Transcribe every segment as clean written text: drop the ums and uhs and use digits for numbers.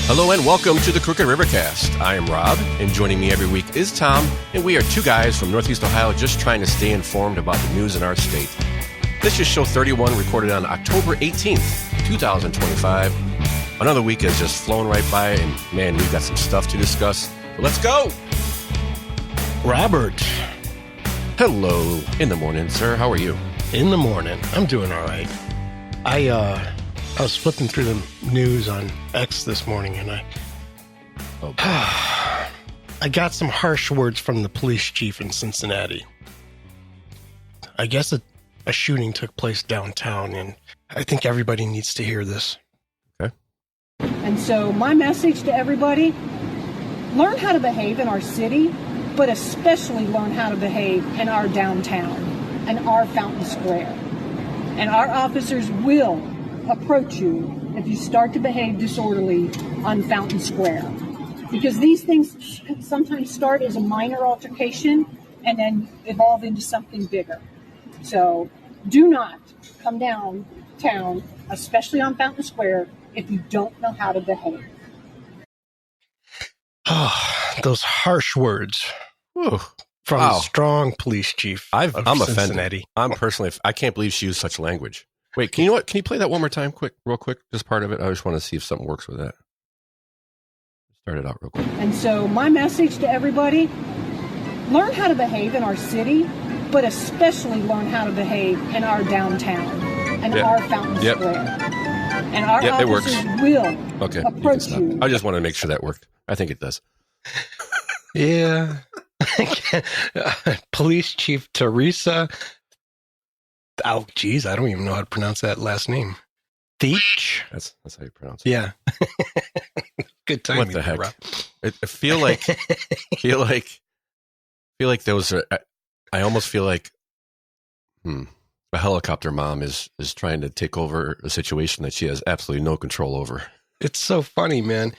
Hello and welcome to the Crookedrivercast. I am Rob, and joining me every week is Tom, and we are two guys from Northeast Ohio just trying to stay informed about the news in our state. This is show 31, recorded on October 18th, 2025. Another week has just flown right by, and man, we've got some stuff to discuss. So let's go! Robert. Hello. In the morning, sir. How are you? In the morning. I'm doing all right. I was flipping through the news on X this morning, and I got some harsh words from the police chief in Cincinnati. I guess a shooting took place downtown, and I think everybody needs to hear this. Okay. And so my message to everybody, learn how to behave in our city, but especially learn how to behave in our downtown and our Fountain Square. And our officers will approach you if you start to behave disorderly on Fountain Square. Because these things sometimes start as a minor altercation and then evolve into something bigger. So do not come downtown, especially on Fountain Square, if you don't know how to behave. Oh, those harsh words. Whew. From Wow. the strong police chief I'm of offended. Cincinnati. I'm personally, I can't believe she used such language. Wait, can you play that one more time, real quick? Just part of it. I just want to see if something works with that. Start it out real quick. And so my message to everybody, learn how to behave in our city, but especially learn how to behave in our downtown and our Fountain Square. And our officers will approach you. I just want to make sure that worked. I think it does. Yeah. Police Chief Teresa. Oh, geez, I don't even know how to pronounce that last name. Theach. That's how you pronounce it. Yeah. Good timing. What the heck? I feel like those are. I almost feel like a helicopter mom is trying to take over a situation that she has absolutely no control over. It's so funny, man.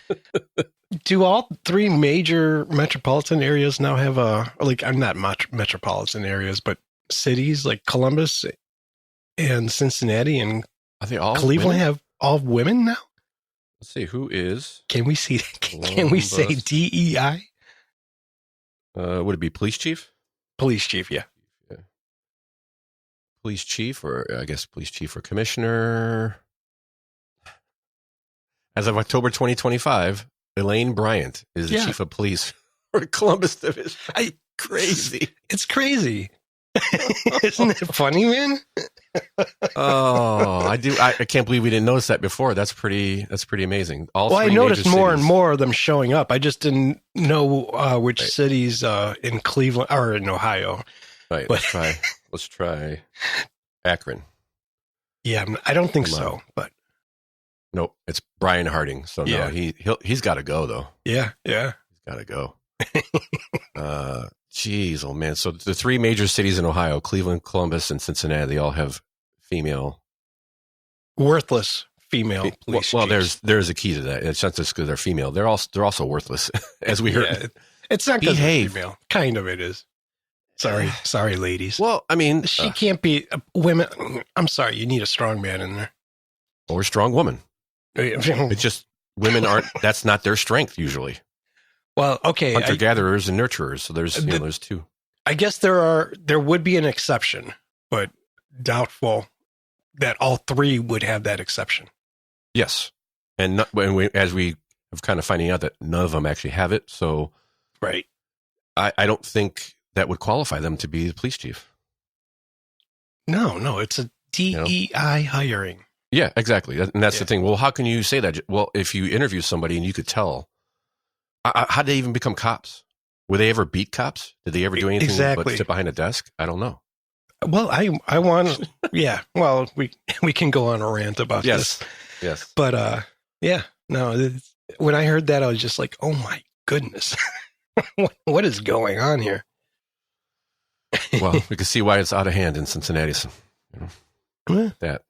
Do all three major metropolitan areas now have I'm not metropolitan areas, but cities like Columbus and Cincinnati and Are they all Cleveland women? have all women now? Let's see who is. Can we say DEI? Would it be police chief? Police chief, yeah. Police chief, or I guess police chief or commissioner. As of October 2025, Elaine Bryant is the chief of police for Columbus Division. Crazy. It's crazy. Isn't it funny, man? Oh, I do. I can't believe we didn't notice that before. That's pretty amazing. I noticed more and more of them showing up. I just didn't know which cities in Cleveland or in Ohio. Right. But, let's try Akron. Yeah, I don't think so. But nope, it's Brian Harding. So no, he's got to go though. Yeah. He's got to go. Jeez, oh man. So the three major cities in Ohio, Cleveland, Columbus, and Cincinnati, they all have worthless female police Well, chiefs. there's a key to that. It's not just because they're female. They're also worthless, as we heard. Yeah, it's not because they're female. Kind of it is. Sorry, ladies. Well, I mean, she can't be women. I'm sorry, you need a strong man in there. Or a strong woman. It's just women aren't. That's not their strength usually. Well, okay, hunter-gatherers and nurturers. So there's two. I guess there would be an exception, but doubtful that all three would have that exception. Yes, and as we have kind of finding out that none of them actually have it. So, right, I don't think that would qualify them to be the police chief. No, it's a DEI hiring. Yeah, exactly, and that's the thing. Well, how can you say that? Well, if you interview somebody and you could tell. How did they even become cops? Were they ever beat cops? Did they ever do anything but sit behind a desk? I don't know. Well, I want, well, we can go on a rant about this. Yes. But, when I heard that, I was just like, oh my goodness, what is going on here? Well, we can see why it's out of hand in Cincinnati. So, that.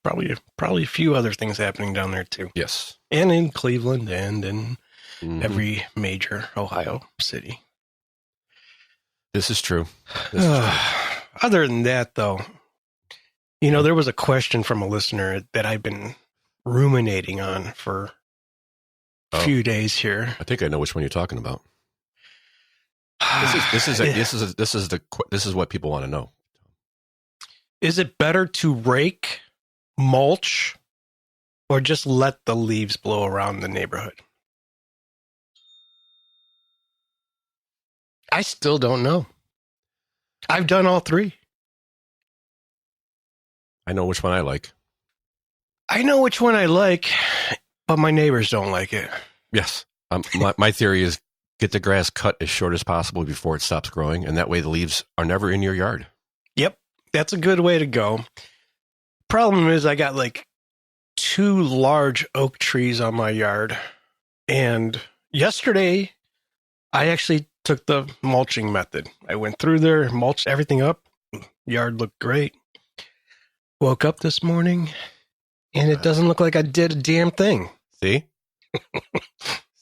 Probably a few other things happening down there too. Yes. And in Cleveland and in every major Ohio city. This is true. Other than that, though, there was a question from a listener that I've been ruminating on for few days here. I think I know which one you're talking about. This is what people want to know. Is it better to rake, mulch, or just let the leaves blow around the neighborhood? I still don't know. I've done all three. I know which one I like. I know which one I like, but my neighbors don't like it. Yes. My theory is get the grass cut as short as possible before it stops growing, and that way the leaves are never in your yard. Yep. That's a good way to go. Problem is I got like 2 large oak trees on my yard. And yesterday I actually took the mulching method. I went through there, mulched everything up. Yard looked great. Woke up this morning and it doesn't look like I did a damn thing. See?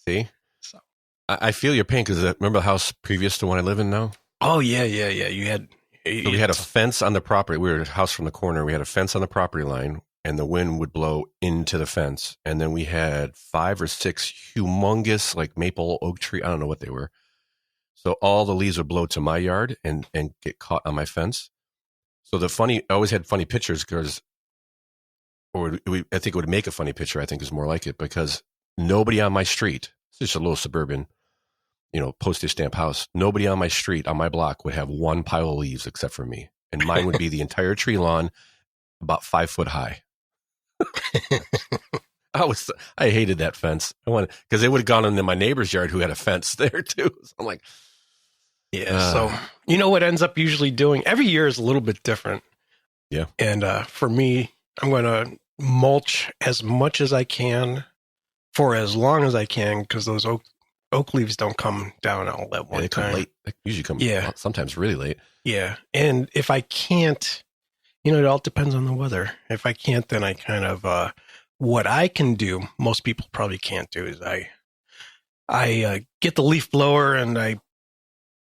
See? So. I feel your pain because remember the house previous to one I live in now? Oh, yeah. You had... So we had a fence on the property. We were a house from the corner. We had a fence on the property line, and the wind would blow into the fence. And then we had 5 or 6 humongous, like maple oak tree. I don't know what they were. So all the leaves would blow to my yard and get caught on my fence. So I always had funny pictures because, I think it would make a funny picture. I think is more like it because nobody on my street. It's just a little suburban, postage stamp house. Nobody on my street, on my block, would have one pile of leaves except for me. And mine would be the entire tree lawn, about 5 foot high. I hated that fence. Because it would have gone into my neighbor's yard who had a fence there too. So I'm like, yeah. So you know what ends up usually doing? Every year is a little bit different. Yeah. And for me, I'm going to mulch as much as I can for as long as I can because those oak leaves don't come down all at one they time. Come late. They usually come sometimes really late. Yeah. And if I can't, it all depends on the weather. If I can't, then I kind of, what I can do, most people probably can't do, is I get the leaf blower and I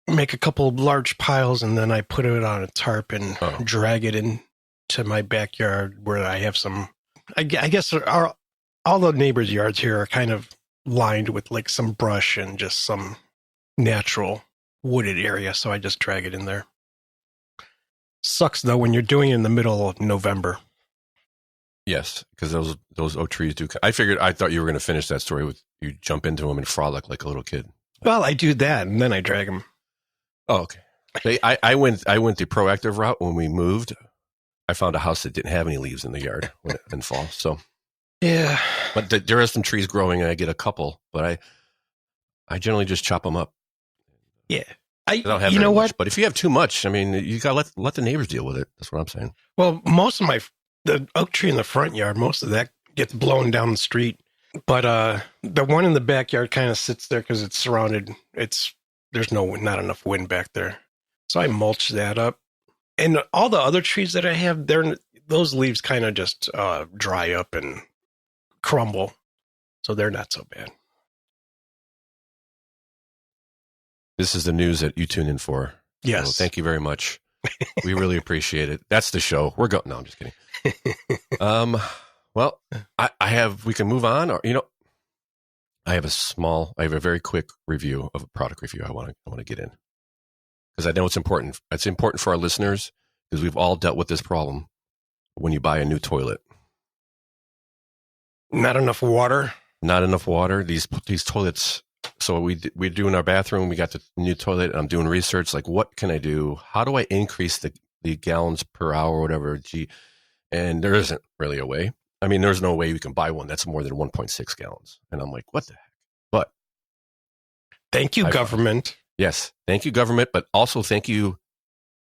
make a couple of large piles and then I put it on a tarp and drag it into my backyard where I have some, I guess all the neighbors' yards here are kind of lined with like some brush and just some natural wooded area. So I just drag it in there. Sucks though when you're doing it in the middle of November. Yes, because those oak trees do. I thought you were going to finish that story with you jump into them and frolic like a little kid. Well, I do that and then I drag them. Oh, okay. I went the proactive route when we moved. I found a house that didn't have any leaves in the yard in fall. So yeah, but there are some trees growing, and I get a couple. But I generally just chop them up. Yeah, I don't have very much, but if you have too much, I mean, you got to let the neighbors deal with it. That's what I'm saying. Well, most of the oak tree in the front yard, most of that gets blown down the street. But the one in the backyard kind of sits there because it's surrounded. There's not enough wind back there. So I mulch that up. And all the other trees that I have, those leaves kind of just dry up and crumble. So they're not so bad. This is the news that you tune in for. Yes. So thank you very much. We really appreciate it. That's the show. We're going. No, I'm just kidding. Well, we can move on, or, I have a very quick review of a product review I want to get in because I know it's important. It's important for our listeners because we've all dealt with this problem when you buy a new toilet. Not enough water. Not enough water. These toilets. So we're doing our bathroom. We got the new toilet. And I'm doing research. Like, what can I do? How do I increase the gallons per hour or whatever? And there isn't really a way. I mean, there's no way you can buy one that's more than 1.6 gallons. And I'm like, what the heck? But thank you, government. Yes. Thank you, government. But also thank you,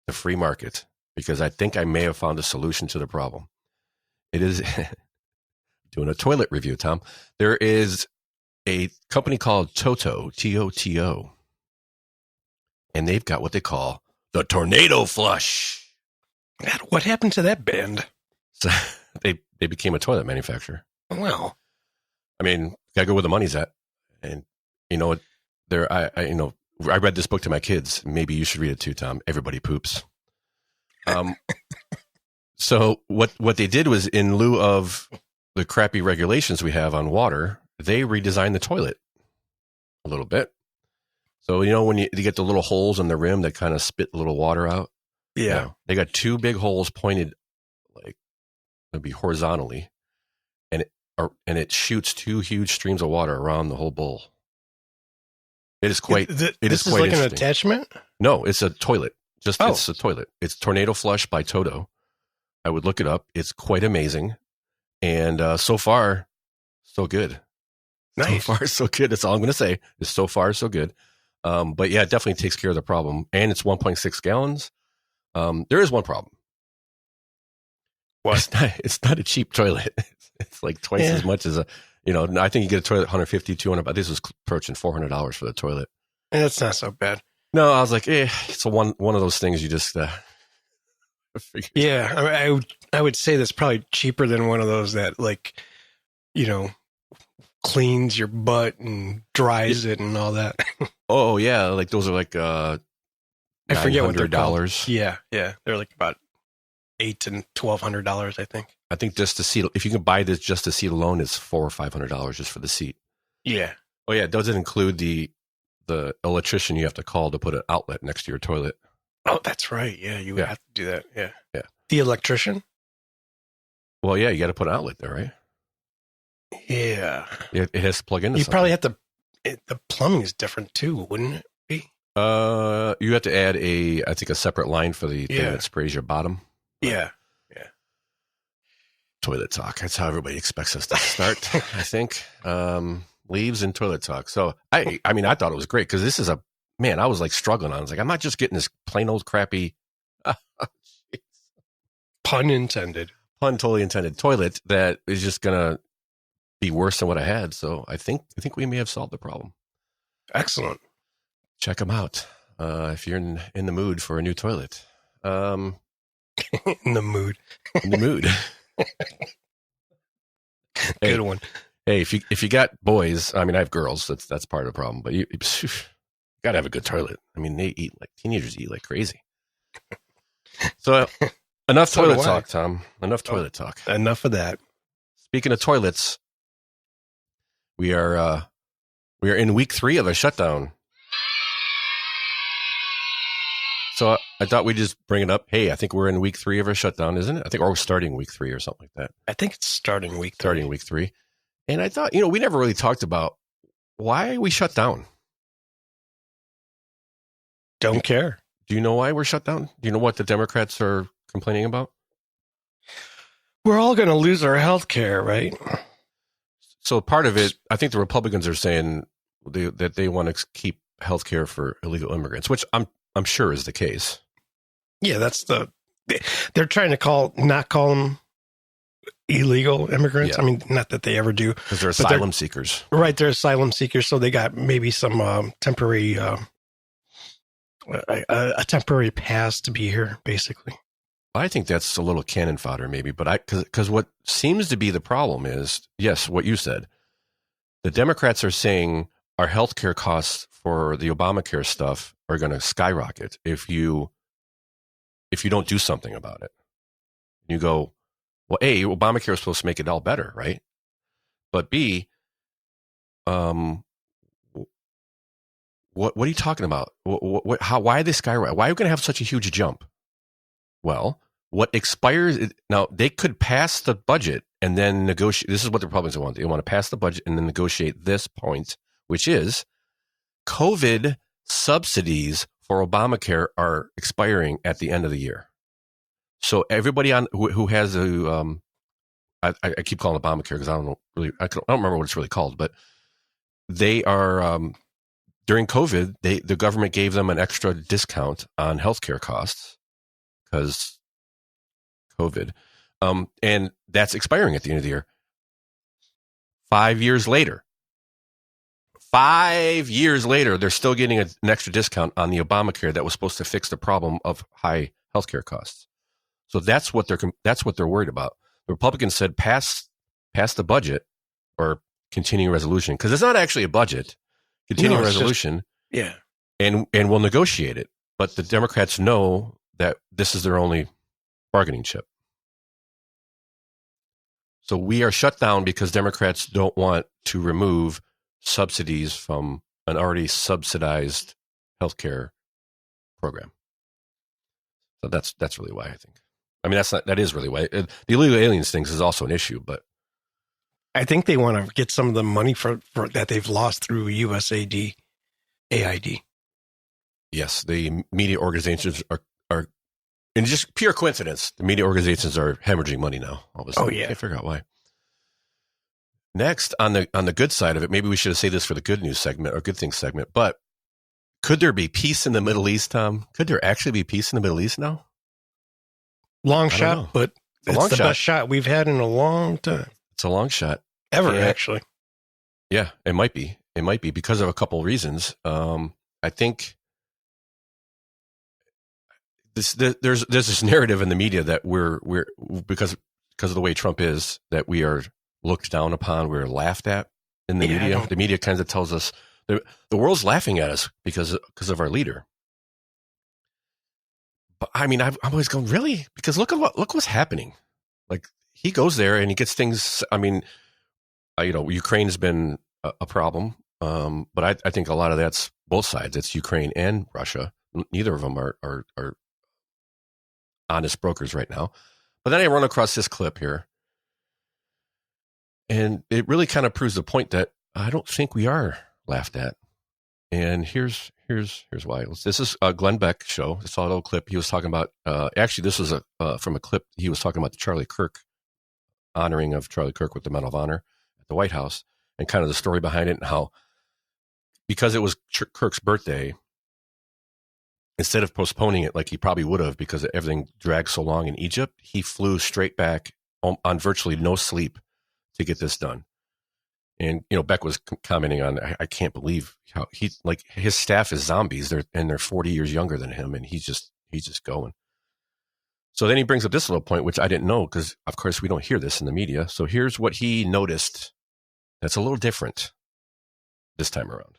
the free market, because I think I may have found a solution to the problem. It is doing a toilet review, Tom. There is a company called Toto, T-O-T-O. And they've got what they call the Tornado Flush. God, what happened to that band? So they became a toilet manufacturer. Well, I mean, gotta go where the money's at. And I read this book to my kids. Maybe you should read it too, Tom. Everybody poops. So what they did was, in lieu of the crappy regulations we have on water, they redesigned the toilet a little bit. So, when you get the little holes in the rim that kind of spit a little water out. Yeah. They got two big holes pointed like it'd be horizontally, and it shoots two huge streams of water around the whole bowl. It is quite. This is like an attachment? No, it's a toilet. It's a toilet. It's Tornado Flush by Toto. I would look it up. It's quite amazing, and so far, so good. Nice. So far, so good. That's all I'm going to say. Is so far, so good. But yeah, it definitely takes care of the problem, and it's 1.6 gallons. There is one problem. What? It's not a cheap toilet. It's like twice as much as I think you get a toilet $150, $200, but this was approaching $400 for the toilet. That's not so bad. No, I was like, it's one of those things you just figure. Yeah, I would say that's probably cheaper than one of those that cleans your butt and dries it and all that. Oh yeah, like those are like I forget what they're called. $900. Yeah, they're like about $800 and $1,200, I think. I think just the seat. If you can buy this just the seat alone, it's $400 or $500 just for the seat. Yeah. Oh yeah, it doesn't include the electrician you have to call to put an outlet next to your toilet. Oh, that's right. Yeah, you would have to do that. Yeah. Yeah. The electrician? Well, yeah, you got to put an outlet there, right? Yeah. It has to plug into You something. probably have to. The plumbing is different too, wouldn't it be? You have to add I think a separate line for the thing that sprays your bottom. Yeah. Toilet talk. That's how everybody expects us to start, I think. Leaves and toilet talk. So I thought it was great because this is I was like struggling on. I was like, I'm not just getting this plain old crappy Pun intended. Pun totally intended toilet that is just gonna be worse than what I had. So I think we may have solved the problem. Excellent. Check them out if you're in the mood for a new toilet. In the mood. In the mood. Good one. Hey, if you got boys, I have girls. That's part of the problem. But you got to have a good toilet. Teenagers eat like crazy. So enough toilet talk, Tom. Enough toilet talk. Enough of that. Speaking of toilets, we are in week 3 of a shutdown. So I thought we'd just bring it up. Hey, I think we're in week 3 of our shutdown, isn't it? I think we're starting week 3 or something like that. I think it's starting week 3. Starting week 3. And I thought, we never really talked about why we shut down. Don't care. Do you know why we're shut down? Do you know what the Democrats are complaining about? We're all going to lose our health care, right? So part of it, I think the Republicans are saying that they want to keep health care for illegal immigrants, which I'm sure is the case. Yeah, they're trying to not call them illegal immigrants. Yeah. Not that they ever do. Because they're asylum seekers. Right, they're asylum seekers, so they got maybe some temporary a temporary pass to be here, basically. I think that's a little cannon fodder, maybe, but because what seems to be the problem is, yes, what you said. The Democrats are saying our healthcare costs for the Obamacare stuff are going to skyrocket if you don't do something about it. You go, well, A, Obamacare is supposed to make it all better, right? But B, what are you talking about? Why are they skyrocket? Why are we going to have such a huge jump? Well, what expires now? They could pass the budget and then negotiate. This is what the Republicans want. They want to pass the budget and then negotiate this point, which is COVID subsidies for Obamacare are expiring at the end of the year. So everybody who has I keep calling it Obamacare because I don't remember what it's really called, but they are during COVID, the government gave them an extra discount on healthcare costs because COVID, and that's expiring at the end of the year. 5 years later, they're still getting an extra discount on the Obamacare that was supposed to fix the problem of high healthcare costs. So that's what they're worried about. The Republicans said pass the budget or continuing resolution because it's not actually a budget. Continuing resolution, and we'll negotiate it. But the Democrats know that this is their only bargaining chip. So we are shut down because Democrats don't want to remove subsidies from an already subsidized healthcare program. So that's really why, I think. I mean, that is really why. The illegal aliens things is also an issue, but I think they want to get some of the money for that they've lost through USAID, AID. yes, the media organizations are, and just pure coincidence, the media organizations are hemorrhaging money now. All of a sudden. Oh, yeah. I can't figure out why. Next, on the good side of it, maybe we should have saved this for the good news segment or good things segment, but could there be peace in the Middle East, Tom? Could there actually be peace in the Middle East now? Long I don't know. shot, but it's long the shot. best shot we've had in a long time. It's a long shot. Ever, Yeah. actually. Yeah, it might be. It might be because of a couple of reasons. I think there's this narrative in the media that we're because of the way Trump is, that we are looked down upon, we're laughed at in the media. The media kind of tells us the world's laughing at us because of our leader. But I mean, I'm always going, really? Because look what's happening. Like, he goes there and he gets things. I mean, Ukraine has been a problem, but I think a lot of that's both sides. It's Ukraine and Russia. Neither of them are honest brokers right now. But then I run across this clip here, and it really kind of proves the point that I don't think we are laughed at. And here's why. This is a Glenn Beck show. I saw a little clip. He was talking about. Actually, this was from a clip. He was talking about the Charlie Kirk honoring of Charlie Kirk with the Medal of Honor at the White House, and kind of the story behind it, and how, because it was Kirk's birthday, instead of postponing it like he probably would have because everything dragged so long in Egypt, he flew straight back on virtually no sleep to get this done. And, Beck was commenting on, I can't believe how his staff is zombies. They're 40 years younger than him, and he's just going. So then he brings up this little point, which I didn't know, because of course we don't hear this in the media. So here's what he noticed that's a little different this time around.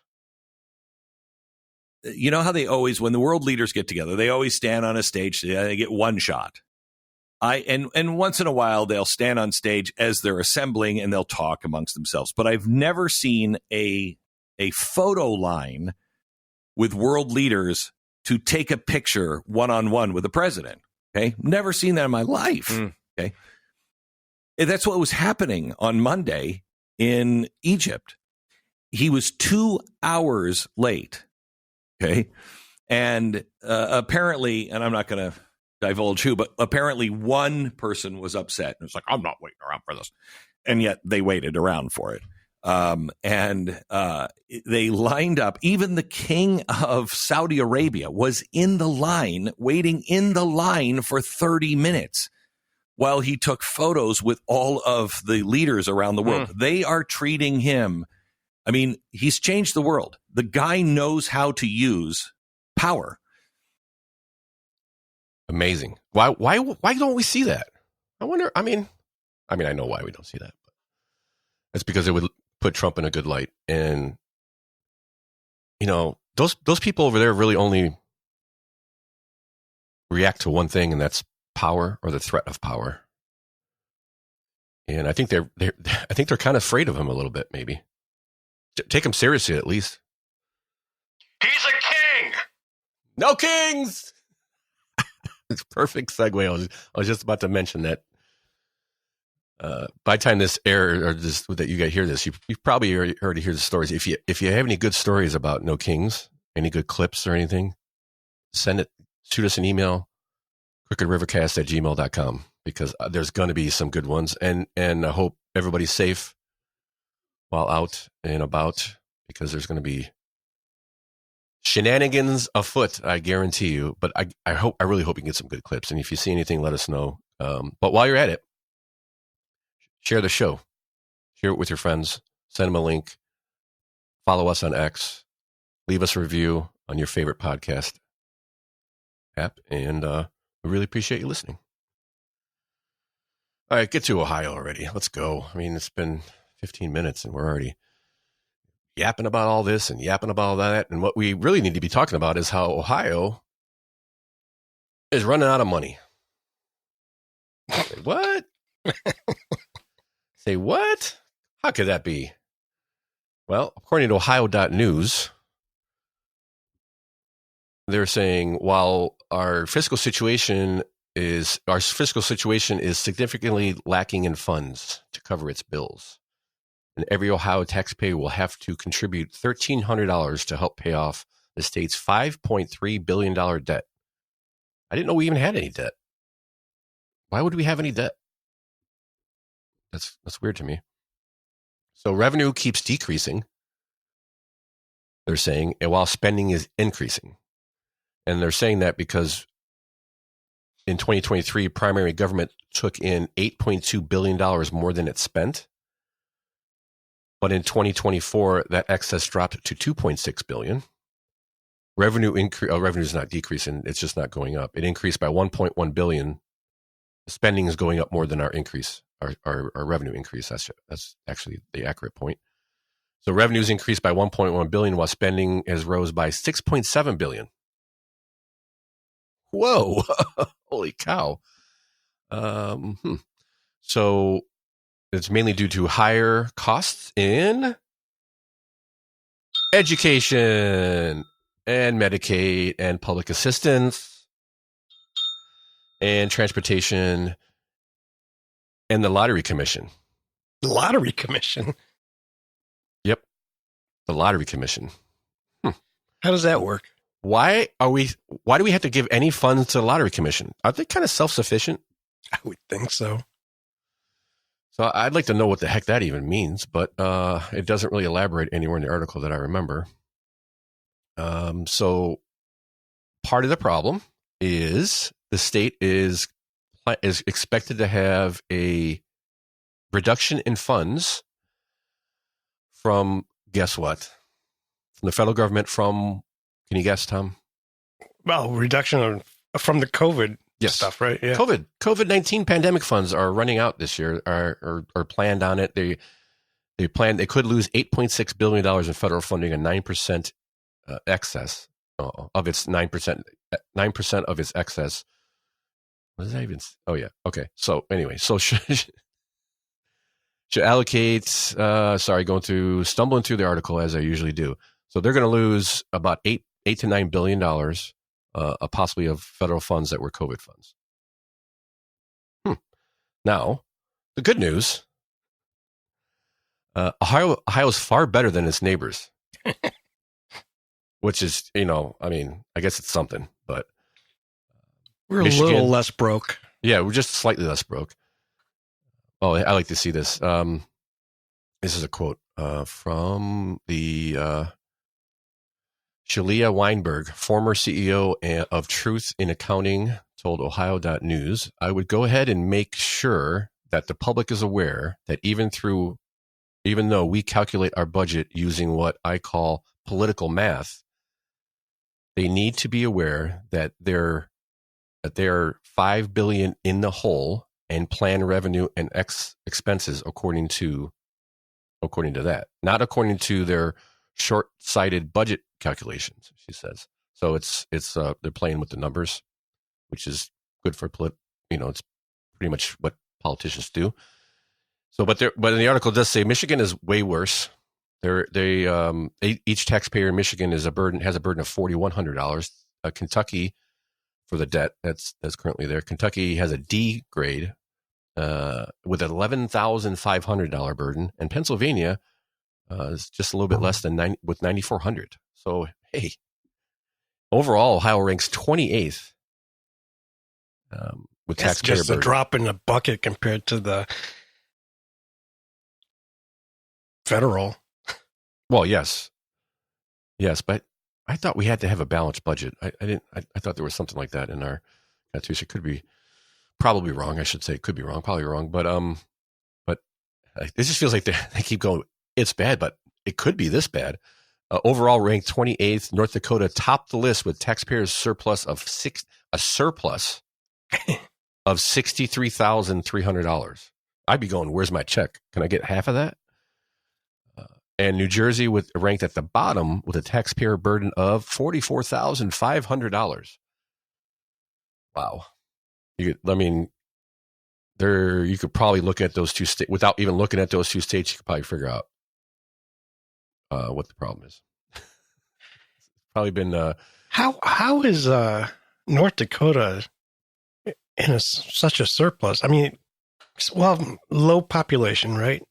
You know how they always, when the world leaders get together, they always stand on a stage. They get one shot. And once in a while, they'll stand on stage as they're assembling and they'll talk amongst themselves. But I've never seen a photo line with world leaders to take a picture one-on-one with the president. Okay, never seen that in my life. Okay, and that's what was happening on Monday in Egypt. He was 2 hours late. Okay. And apparently, and I'm not going to divulge who, but apparently one person was upset. And it's like, I'm not waiting around for this. And yet they waited around for it. They lined up. Even the king of Saudi Arabia was in the line, waiting in the line for 30 minutes while he took photos with all of the leaders around the world. They are treating him. I mean, he's changed the world. The guy knows how to use power. Amazing. Why don't we see that? I wonder. I mean, I know why we don't see that. But it's because it would put Trump in a good light. And, those people over there really only react to one thing, and that's power, or the threat of power. And I think they're kind of afraid of him a little bit, maybe. Take him seriously, at least. He's a king. No kings. It's a perfect segue. I was just about to mention that. By the time this air or this that you guys hear this, you've probably already heard the stories. If you have any good stories about no kings, any good clips or anything, shoot us an email, crookedrivercast@gmail.com, because there's going to be some good ones, and I hope everybody's safe while out and about, because there's going to be shenanigans afoot, I guarantee you. But I really hope you can get some good clips. And if you see anything, let us know. But while you're at it, share the show. Share it with your friends. Send them a link. Follow us on X. Leave us a review on your favorite podcast app. And we really appreciate you listening. All right, get to Ohio already. Let's go. I mean, it's been 15 minutes and we're already yapping about all this and yapping about all that. And what we really need to be talking about is how Ohio is running out of money. What? Say, what? How could that be? Well, according to Ohio.news, they're saying while our fiscal situation is significantly lacking in funds to cover its bills, and every Ohio taxpayer will have to contribute $1,300 to help pay off the state's $5.3 billion debt. I didn't know we even had any debt. Why would we have any debt? That's weird to me. So revenue keeps decreasing, they're saying, and while spending is increasing. And they're saying that because in 2023, primary government took in $8.2 billion more than it spent. But in 2024, that excess dropped to $2.6 billion. Revenue is not decreasing; it's just not going up. It increased by $1.1 billion. Spending is going up more than our increase, our revenue increase. That's actually the accurate point. So revenues increased by $1.1 billion, while spending has rose by $6.7 billion. Whoa! Holy cow! So it's mainly due to higher costs in education and Medicaid and public assistance and transportation and the Lottery Commission. The Lottery Commission? Yep. The Lottery Commission. How does that work? Why do we have to give any funds to the Lottery Commission? Are they kind of self-sufficient? I would think so. So I'd like to know what the heck that even means, but it doesn't really elaborate anywhere in the article that I remember. So part of the problem is the state is expected to have a reduction in funds from, guess what? From the federal government from, can you guess, Tom? Well, reduction from the COVID stuff, right? Yeah. COVID-19 pandemic funds are running out this year, are planned on it. They could lose $8.6 billion in federal funding, a 9% excess of its 9% of its excess. What does that even? Oh yeah. Okay. So anyway, should allocate. Stumbling through the article as I usually do. So they're going to lose about $8 to $9 billion, possibly of federal funds that were COVID funds. Now, the good news: Ohio is far better than its neighbors. Which is, I guess it's something, but we're Michigan, a little less broke. Yeah, we're just slightly less broke. Oh, I like to see this. This is a quote from the Shalia Weinberg, former CEO of Truth in Accounting, told Ohio.news, "I would go ahead and make sure that the public is aware that even though we calculate our budget using what I call political math, they need to be aware that they're $5 billion in the hole and plan revenue and expenses according to that, not according to their short-sighted budget calculations," she says. So it's they're playing with the numbers, which is good for it's pretty much what politicians do. So, but in the article does say Michigan is way worse. Each taxpayer in Michigan has a burden of $4,100. Kentucky, for the debt that's currently there, Kentucky has a D grade with an $11,500 burden, and Pennsylvania is just a little bit less than $9,400. So hey, overall, Ohio ranks 28th with that's taxpayer just burden. A drop in the bucket compared to the federal. Well, yes, but I thought we had to have a balanced budget. I thought there was something like that in our Constitution. Could be probably wrong. I should say could be wrong, probably wrong. But this just feels like they keep going. It's bad, but it could be this bad. Overall, ranked 28th. North Dakota topped the list with taxpayers' surplus of $63,300. I'd be going, where's my check? Can I get half of that? And New Jersey ranked at the bottom with a taxpayer burden of $44,500. Wow. There's there, you could probably look at those two states without even looking at those two states. You could probably figure out what the problem is. Probably been how is North Dakota in such a surplus? I mean, well, low population, right?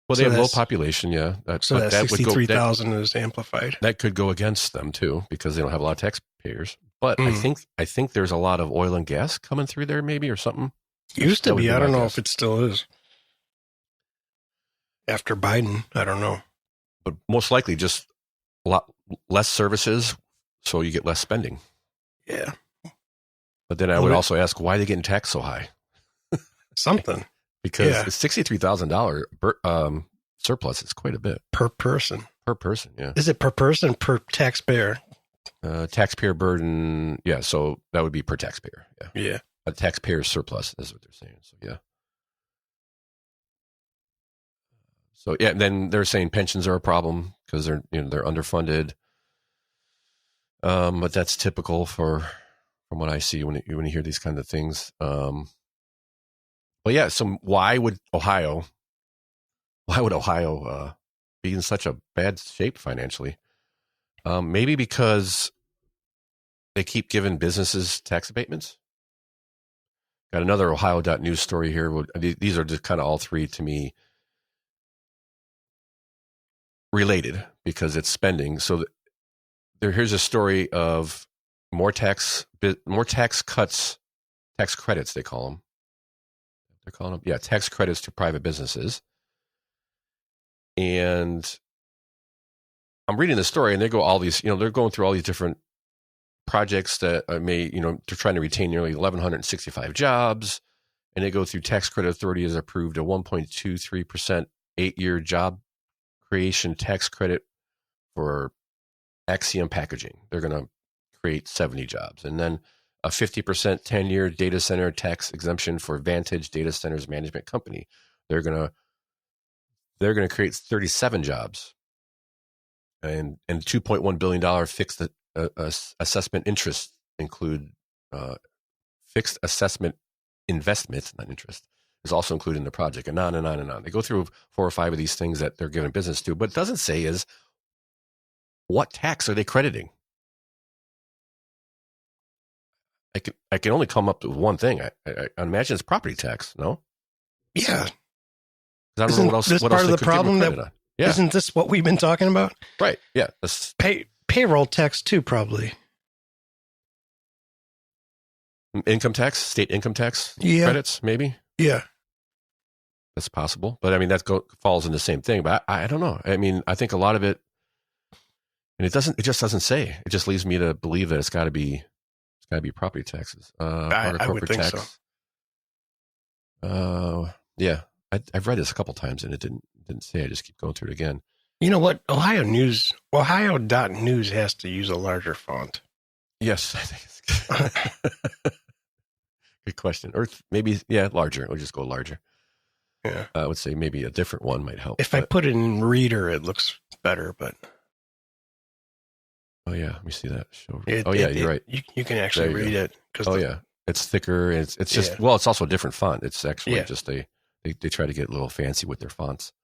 well, they have low population, yeah. So that 63,000 is amplified. That could go against them too because they don't have a lot of taxpayers. But I think there's a lot of oil and gas coming through there, maybe, or something. Used to be. I don't know if it still is. After Biden, I don't know. But most likely just a lot less services, so you get less spending. Yeah. But then I would also ask, why are they getting taxed so high? Something. Because the $63,000 surplus is quite a bit. Per person. Per person, yeah. Is it per person, per taxpayer? Taxpayer burden, yeah, so that would be per taxpayer. Yeah. Yeah. A taxpayer surplus is what they're saying. So, yeah. So, yeah, then they're saying pensions are a problem because they're underfunded. But that's typical from what I see when you hear these kind of things. But yeah, so why would Ohio be in such a bad shape financially? Maybe because they keep giving businesses tax abatements. Got another Ohio.news story here. These are just kind of all three to me related because it's spending. So here's a story of more tax cuts, tax credits they call them. They're calling them, yeah, tax credits to private businesses. And I'm reading the story, and they go all these, they're going through all these different projects that they're trying to retain nearly 1,165 jobs, and they go through Tax Credit Authority has approved a 1.23% 8-year job creation tax credit for Axiom Packaging. They're going to create 70 jobs, and then a 50% 10-year data center tax exemption for Vantage Data Centers Management Company. They're going to create 37 jobs, and $2.1 billion fixed assessment interest include fixed assessment investment, not interest, is also included in the project, and on and on and on. They go through 4 or 5 of these things that they're giving business to, but it doesn't say is what tax are they crediting? I can only come up with one thing. I imagine it's property tax. No. Yeah. I don't know what else. This what part else of the problem that yeah. Isn't this what we've been talking about? Right. Yeah. Payroll tax too, probably. Income tax, state income tax credits, maybe. Yeah. That's possible, but I mean that falls in the same thing. But I don't know. I mean, I think a lot of it, and it just doesn't say. It just leads me to believe that it's got to be property taxes. I would think so. Yeah, I've read this a couple times and it didn't say. I just keep going through it again. You know what? Ohio.news has to use a larger font. Yes, I think it's good question. Or maybe larger. We'll just go larger. Yeah, I would say maybe a different one might help. If I put it in Reader, it looks better. But oh yeah, let me see that. You're right. You can actually read it. Yeah, it's thicker. It's just it's also a different font. It's actually just they try to get a little fancy with their fonts.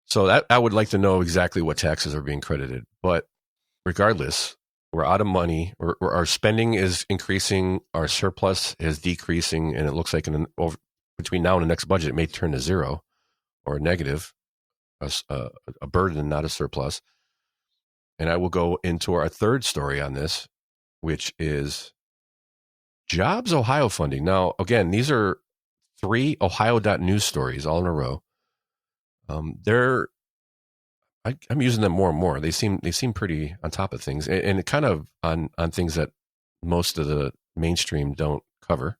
So that I would like to know exactly what taxes are being credited. But regardless, we're out of money. Our spending is increasing. Our surplus is decreasing, and it looks like between now and the next budget, it may turn to zero or a negative, a burden, not a surplus. And I will go into our third story on this, which is JobsOhio funding. Now, again, these are 3 Ohio.news stories all in a row. I'm using them more and more. They seem pretty on top of things, and kind of on things that most of the mainstream don't cover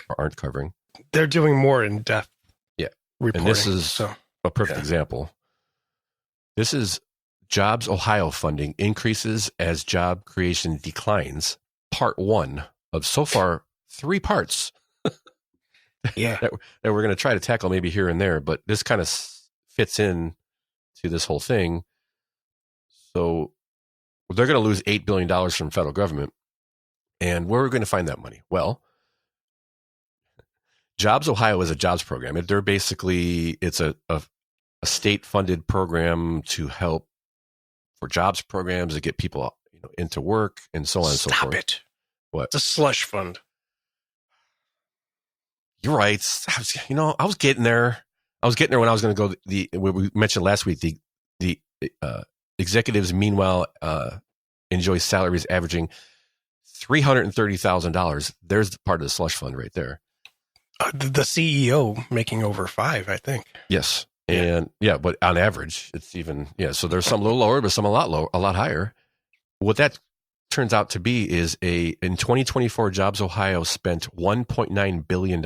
or aren't covering. They're doing more in depth. Yeah, reporting. And this is a perfect example. This is JobsOhio funding increases as job creation declines. Part 1 of so far 3 parts. that we're going to try to tackle maybe here and there, but this kind of fits in to this whole thing. So they're going to lose $8 billion from federal government. And where are we going to find that money? Well, JobsOhio is a jobs program. They're basically, it's a state-funded program to help for jobs programs to get people into work and so on and so forth. Stop it. What? It's a slush fund. You're right. I was getting there. I was getting there when I was going to go. What we mentioned last week, the executives, meanwhile, enjoy salaries averaging $330,000. There's part of the slush fund right there. The CEO making over $5, I think. Yes. And but on average, it's even, so there's some a little lower, but some a lot higher. What that turns out to be is in 2024, JobsOhio spent $1.9 billion,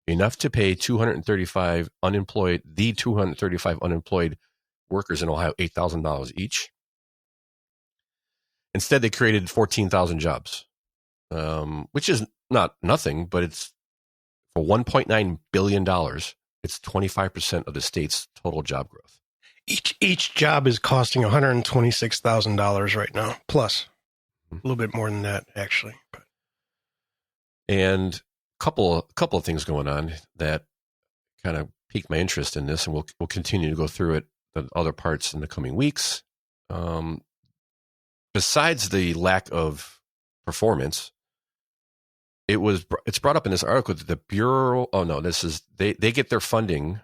enough to pay 235 unemployed workers in Ohio $8,000 each. Instead, they created 14,000 jobs, which is not nothing, but it's for $1.9 billion. It's 25% of the state's total job growth. Each job is costing $126,000 right now, plus a little bit more than that, actually. And a couple of things going on that kind of piqued my interest in this, and we'll continue to go through it, the other parts in the coming weeks. Besides the lack of performance, it's brought up in this article that the Bureau. Oh no, they get their funding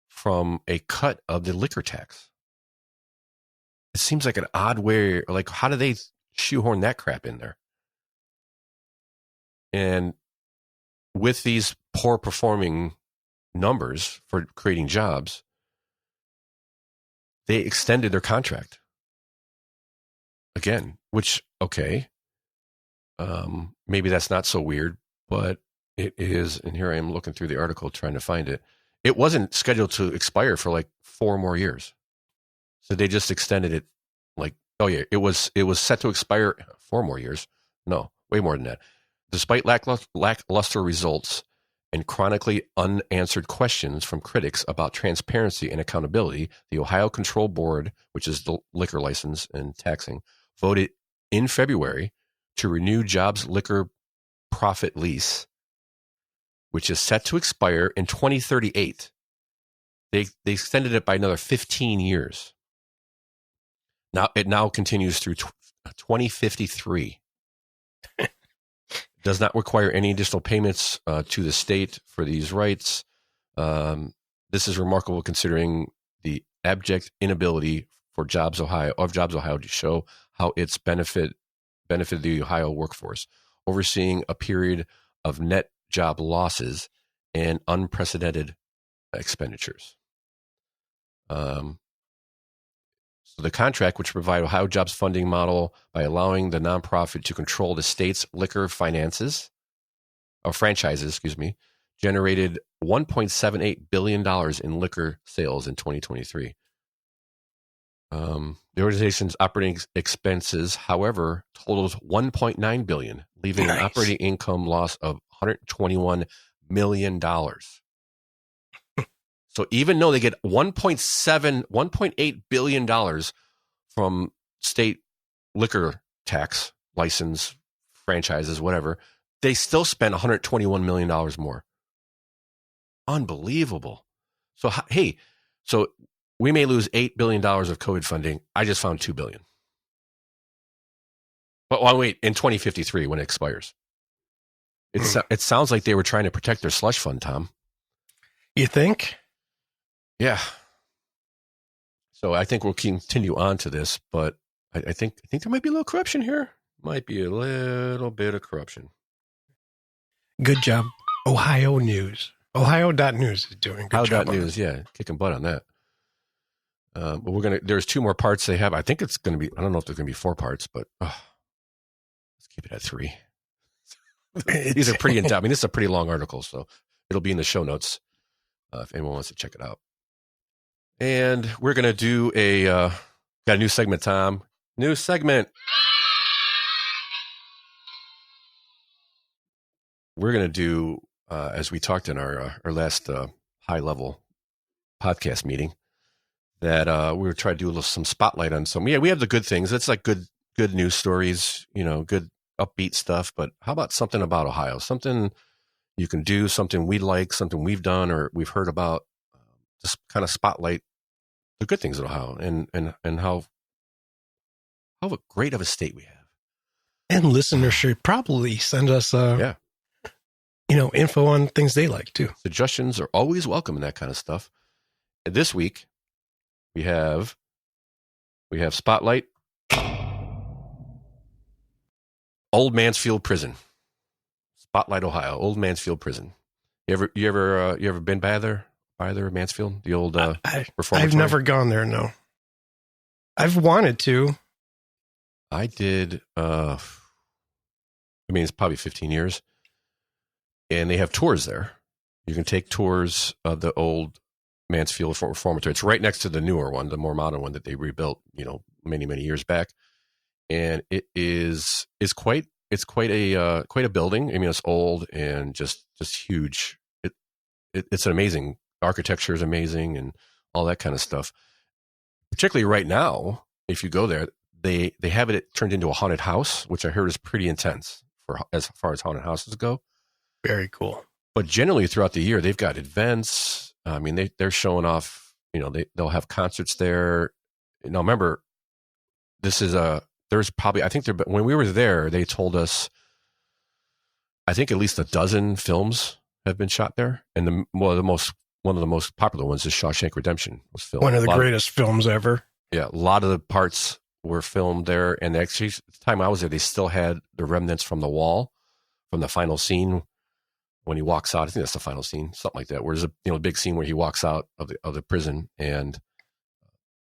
from a cut of the liquor tax. It seems like an odd way. Like, how do they shoehorn that crap in there? And with these poor performing numbers for creating jobs, they extended their contract again, which, okay, maybe that's not so weird, but it is. And here I am looking through the article trying to find it. It wasn't scheduled to expire for like 4 more years. So they just extended it it was set to expire 4 more years. No, way more than that. Despite lackluster results and chronically unanswered questions from critics about transparency and accountability, the Ohio Control Board, which is the liquor license and taxing, voted in February to renew Jobs' liquor profit lease, which is set to expire in 2038. They extended it by another 15 years. Now it continues through 2053. Does not require any additional payments to the state for these rights. This is remarkable considering the abject inability for JobsOhio to show how it's benefited the Ohio workforce, overseeing a period of net job losses and unprecedented expenditures. So the contract, which provided Ohio Jobs funding model by allowing the nonprofit to control the state's liquor franchises, generated $1.78 billion in liquor sales in 2023. The organization's operating expenses, however, totaled $1.9 billion, leaving an operating income loss of $121 million. So even though they get $1.8 billion from state liquor tax, license, franchises, whatever, they still spend $121 million more. Unbelievable. So, hey, we may lose $8 billion of COVID funding. I just found $2 billion. But wait, in 2053 when it expires. It sounds like they were trying to protect their slush fund, Tom. You think? Yeah. So I think we'll continue on to this, but I think there might be a little corruption here. Might be a little bit of corruption. Good job. Ohio News. Ohio.news is doing good job. Ohio.news, yeah. Kicking butt on that. But there's 2 more parts they have. I think it's going to be, I don't know if there's going to be 4 parts, but let's keep it at 3. These are pretty in-depth. I mean, this is a pretty long article, so it'll be in the show notes if anyone wants to check it out. And we're going to do got a new segment, Tom. New segment. We're going to do, as we talked in our last high-level podcast meeting, that we were trying to do some spotlight on some. Yeah, we have the good things. It's like good news stories, good upbeat stuff. But how about something about Ohio? Something, you can do something we like, something we've done or we've heard about, just kind of spotlight the good things of Ohio and how great of a state we have. And listeners should probably send us, info on things they like too. Suggestions are always welcome and that kind of stuff. And this week we have Spotlight, Old Mansfield Prison, Spotlight, Ohio, Old Mansfield Prison. You ever been by there, Mansfield, the old reformatory? I've never gone there. No, I've wanted to. I did. It's probably 15 years, and they have tours there. You can take tours of the old Mansfield Reformatory. It's right next to the newer one, the more modern one that they rebuilt, many, many years back. And it's quite a building. I mean, it's old and just huge. It's an amazing architecture is amazing and all that kind of stuff. Particularly right now, if you go there, they have it turned into a haunted house, which I heard is pretty intense as far as haunted houses go. Very cool. But generally throughout the year, they've got events. I mean, they're showing off. They'll have concerts there. Now, remember, there's probably, I think when we were there, they told us, I think at least a dozen films have been shot there, and one of the most popular ones is Shawshank Redemption was filmed. One of the greatest films ever. Yeah, a lot of the parts were filmed there, and actually, the time I was there, they still had the remnants from the wall, from the final scene when he walks out. I think that's the final scene, something like that. Where there's a big scene where he walks out of the prison, and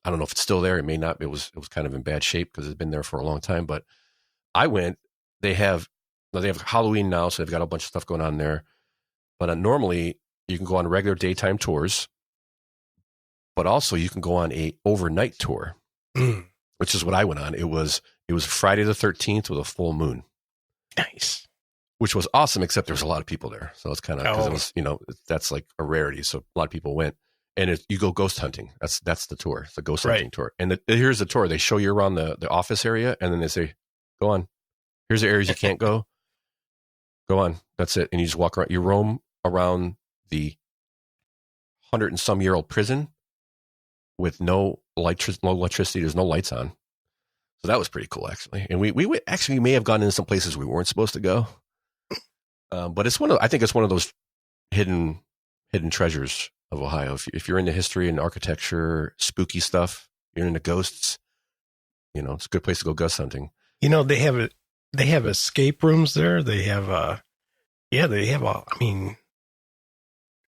I don't know if it's still there. It may not. It was kind of in bad shape because it's been there for a long time. But I went. They have Halloween now, so they've got a bunch of stuff going on there. But normally you can go on regular daytime tours, but also you can go on a overnight tour, which is what I went on. It was Friday the 13th with a full moon. Nice. Which was awesome, except there was a lot of people there. So it's kind of, because it was, that's like a rarity. So a lot of people went. And you go ghost hunting. That's the tour. It's the ghost hunting tour. And here's the tour. They show you around the office area, and then they say, go on. Here's the areas you can't go. Go on. That's it. And you just walk around. You roam around the 100-and-some-year-old prison with no electricity. There's no lights on. So that was pretty cool, actually. And we actually may have gone into some places we weren't supposed to go. But I think it's one of those hidden treasures of Ohio. If you're into history and architecture, spooky stuff, you're into ghosts, it's a good place to go ghost hunting. They have escape rooms there. They have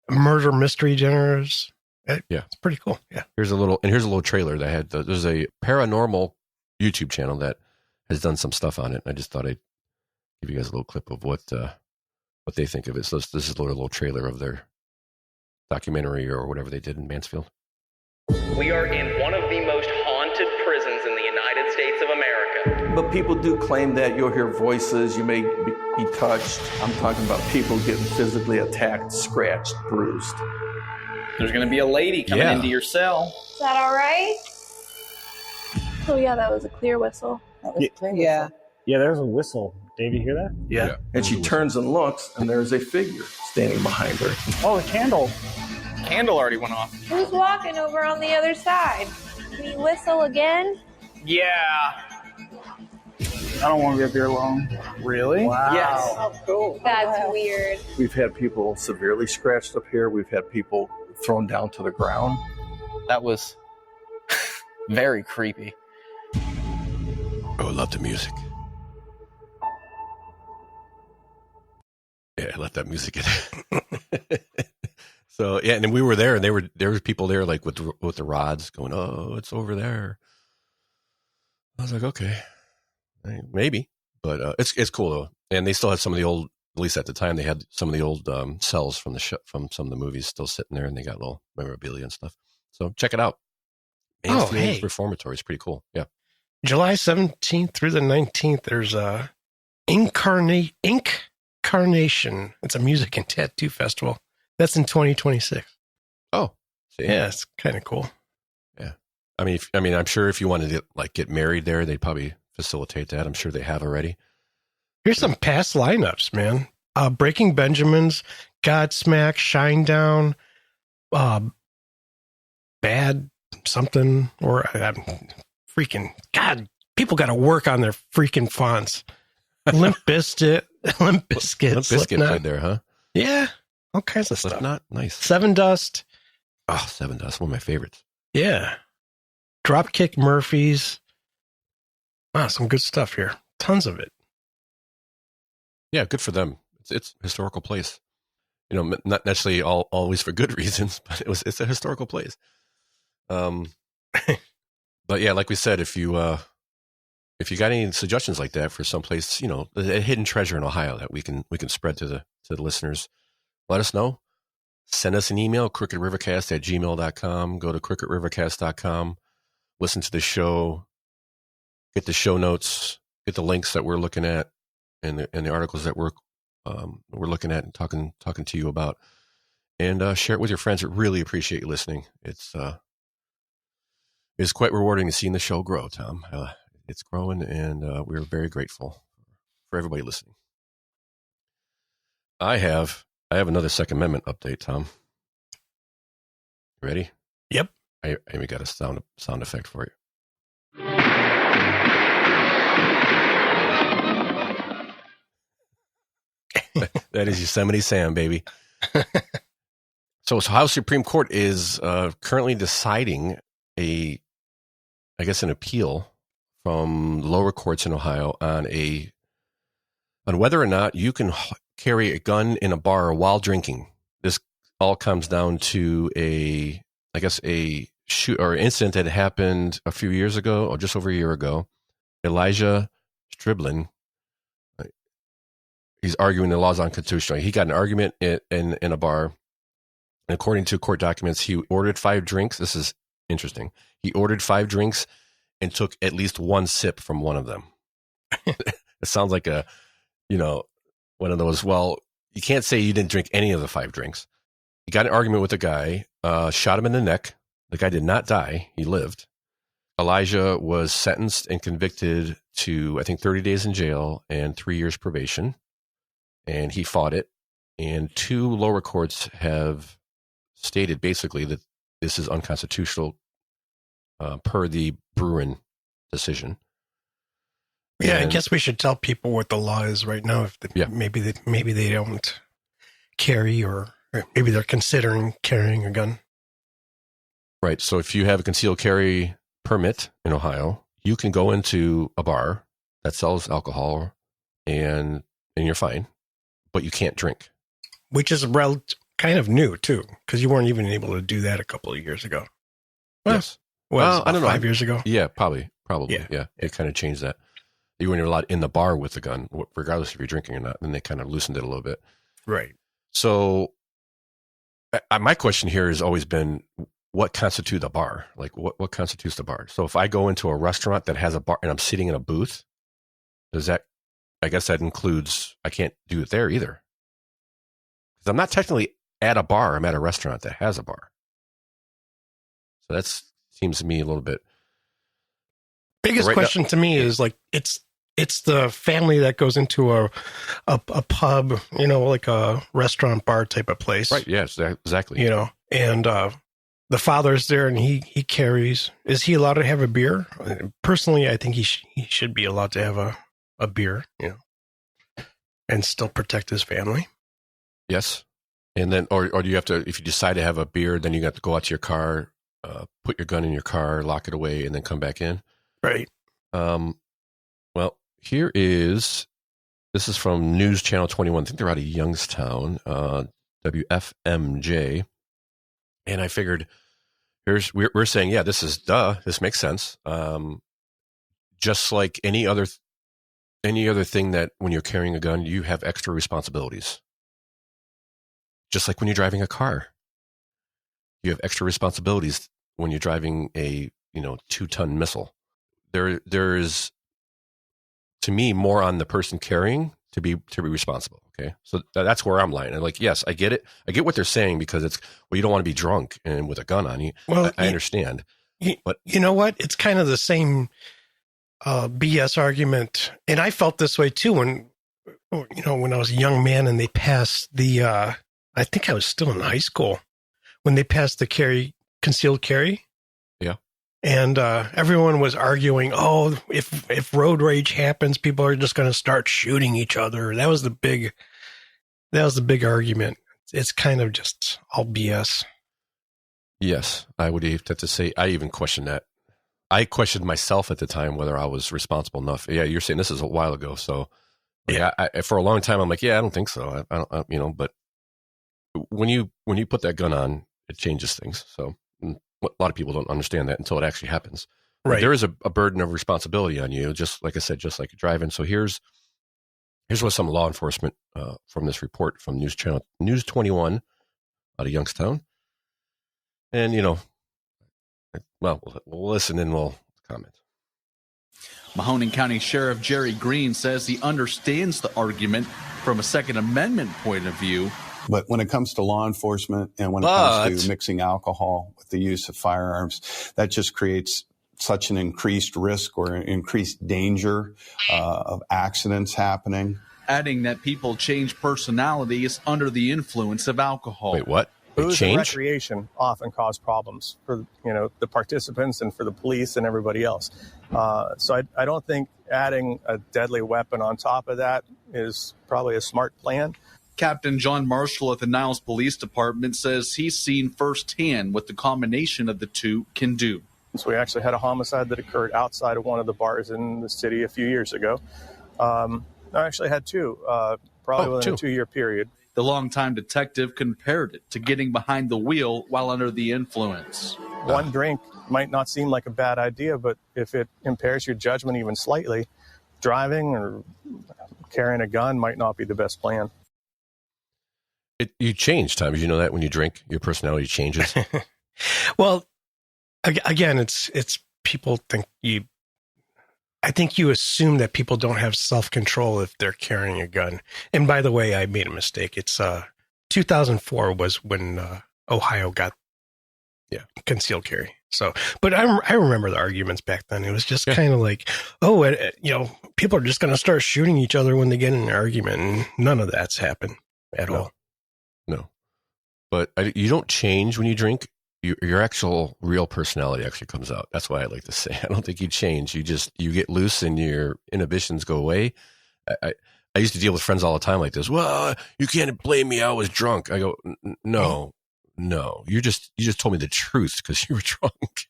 murder mystery genres. It's pretty cool. Yeah. Here's a little trailer that I had. There's a paranormal YouTube channel that has done some stuff on it. I just thought I'd give you guys a little clip of what they think of it. So this is a little trailer of their documentary or whatever they did in Mansfield. We are in one of the most haunted prisons in the United States of America. But people do claim that you'll hear voices, you may be touched. I'm talking about people getting physically attacked, scratched, bruised. There's going to be a lady coming into your cell. Is that all right? Oh, yeah, that was a clear whistle. Yeah, there's a whistle. Dave, you hear that? Yeah. And she turns and looks, and there's a figure standing behind her. Oh, the candle. Candle already went off. Who's walking over on the other side? Can you whistle again? Yeah. I don't want to be up here alone. Really? Wow. Yes. Oh, cool. That's weird. We've had people severely scratched up here. We've had people thrown down to the ground. That was very creepy. Oh, I love the music. Yeah, I love that music in. So yeah, and then we were there, and there were people there like with the rods going, "Oh, it's over there." I was like, okay, maybe, but it's cool though. And they still had some of the old, at least at the time, they had some of the old cells from from some of the movies still sitting there, and they got little memorabilia and stuff. So check it out. Mansfield Reformatory is pretty cool. Yeah. July 17th through the 19th, there's a Incarnation. It's a music and tattoo festival. That's in 2026. Oh, yeah, it's kind of cool. Yeah, I mean, I'm sure if you wanted to get married there, they'd probably facilitate that. I'm sure they have already. Here's some past lineups, man. Breaking Benjamins, Godsmack, Shinedown, Bad something, or freaking God. People got to work on their freaking fonts. Limp Bizkit, Limp Bizkit played there, huh? Yeah, all kinds of stuff. Not nice. Seven Dust. Oh, Seven Dust, one of my favorites. Yeah. Dropkick Murphys. Wow, some good stuff here. Tons of it. Yeah, good for them. It's a historical place. You know, not necessarily always for good reasons, but it's a historical place. But yeah, like we said, if you got any suggestions like that for someplace, you know, a hidden treasure in Ohio that we can spread to the listeners, let us know. Send us an email, crookedrivercast@gmail.com. Go to crookedrivercast.com. Listen to the show. Get the show notes. Get the links that we're looking at, and the articles that we're looking at and talking to you about, and share it with your friends. We really appreciate you listening. It's quite rewarding to seeing the show grow, Tom. It's growing, and we're very grateful for everybody listening. I have another Second Amendment update, Tom. Ready? Yep. I even got a sound effect for you. That is Yosemite Sam, baby. So Ohio Supreme Court is currently deciding an appeal from lower courts in Ohio on whether or not you can carry a gun in a bar while drinking. This all comes down to a shoot or incident that happened a few years ago, or just over a year ago. Elijah Striblin, he's arguing the law is unconstitutional. He got an argument in a bar. And according to court documents, he ordered 5 drinks. This is interesting. He ordered 5 drinks and took at least one sip from one of them. It sounds like one of those, well, you can't say you didn't drink any of the 5 drinks. He got an argument with a guy, shot him in the neck. The guy did not die. He lived. Elijah was sentenced and convicted to, I think, 30 days in jail and 3 years probation. And he fought it. And 2 lower courts have stated basically that this is unconstitutional per the Bruin decision. Yeah, I guess we should tell people what the law is right now. Maybe they don't carry, or maybe they're considering carrying a gun. Right. So if you have a concealed carry permit in Ohio, you can go into a bar that sells alcohol, and you're fine, but you can't drink. Which is kind of new too, because you weren't even able to do that a couple of years ago. Yes. Well, I don't know. 5 years ago. Yeah, probably. Yeah. It kind of changed that. You weren't allowed in the bar with the gun, regardless if you're drinking or not. Then they kind of loosened it a little bit. Right. So my question here has always been, what constitutes a bar? Like, what constitutes the bar? So if I go into a restaurant that has a bar and I'm sitting in a booth, I guess that includes, I can't do it there either. Because I'm not technically at a bar. I'm at a restaurant that has a bar. So that seems to me a little bit. Biggest question to me is like, it's the family that goes into a pub, like a restaurant bar type of place. Right. Yes, exactly. And the father's there and he carries. Is he allowed to have a beer? Personally, I think he should be allowed to have a beer, and still protect his family. Yes. And then, or do you have to, if you decide to have a beer, then you have to go out to your car, put your gun in your car, lock it away, and then come back in. Right. Well, this is from News Channel 21. I think they're out of Youngstown, WFMJ. And I figured, we're saying, yeah, this makes sense. Just like any other thing that when you're carrying a gun, you have extra responsibilities. Just like when you're driving a car, you have extra responsibilities when you're driving a 2-ton missile. There is, to me, more on the person carrying to be responsible. Okay, so that's where I'm lying. I'm like, yes, I get it. I get what they're saying, because it's, well, you don't want to be drunk and with a gun on you. Well, I understand. But you know what? It's kind of the same BS argument, and I felt this way too when I was a young man and they passed the, I think I was still in high school when they passed the concealed carry. Yeah. And everyone was arguing, oh, if road rage happens, people are just going to start shooting each other. That was the big argument. It's kind of just all BS. Yes, I would have to say I even questioned that. I questioned myself at the time whether I was responsible enough. Yeah, you're saying this is a while ago, so yeah. For a long time, I'm like, yeah, I don't think so. I don't, but when you put that gun on, it changes things. So a lot of people don't understand that until it actually happens. Right. There is a burden of responsibility on you, just like I said, just like driving. So here's what some law enforcement from this report from News 21 out of Youngstown. And, well, we'll listen and we'll comment. Mahoning County Sheriff Jerry Green says he understands the argument from a Second Amendment point of view. But when it comes to law enforcement and when it comes to mixing alcohol with the use of firearms, that just creates such an increased risk or increased danger of accidents happening. Adding that people change personalities under the influence of alcohol. Wait, what? Booze and recreation often cause problems for the participants and for the police and everybody else. So I don't think adding a deadly weapon on top of that is probably a smart plan. Captain John Marshall at the Niles Police Department says he's seen firsthand what the combination of the two can do. So we actually had a homicide that occurred outside of one of the bars in the city a few years ago. I actually had two, probably within a 2-year period. The longtime detective compared it to getting behind the wheel while under the influence. One drink might not seem like a bad idea, but if it impairs your judgment even slightly, driving or carrying a gun might not be the best plan. You change, Tom. You know that when you drink, your personality changes. Well, again, it's people think I think you assume that people don't have self-control if they're carrying a gun. And by the way, I made a mistake. It's 2004 was when Ohio got concealed carry. So, but I remember the arguments back then. It was just kind of like, people are just going to start shooting each other when they get in an argument, and none of that's happened at all. No, but you don't change when you drink. Your actual real personality actually comes out. That's why I like to say I don't think you change. You get loose and your inhibitions go away. I used to deal with friends all the time like this. Well, you can't blame me. I was drunk. I go, no. You just told me the truth because you were drunk.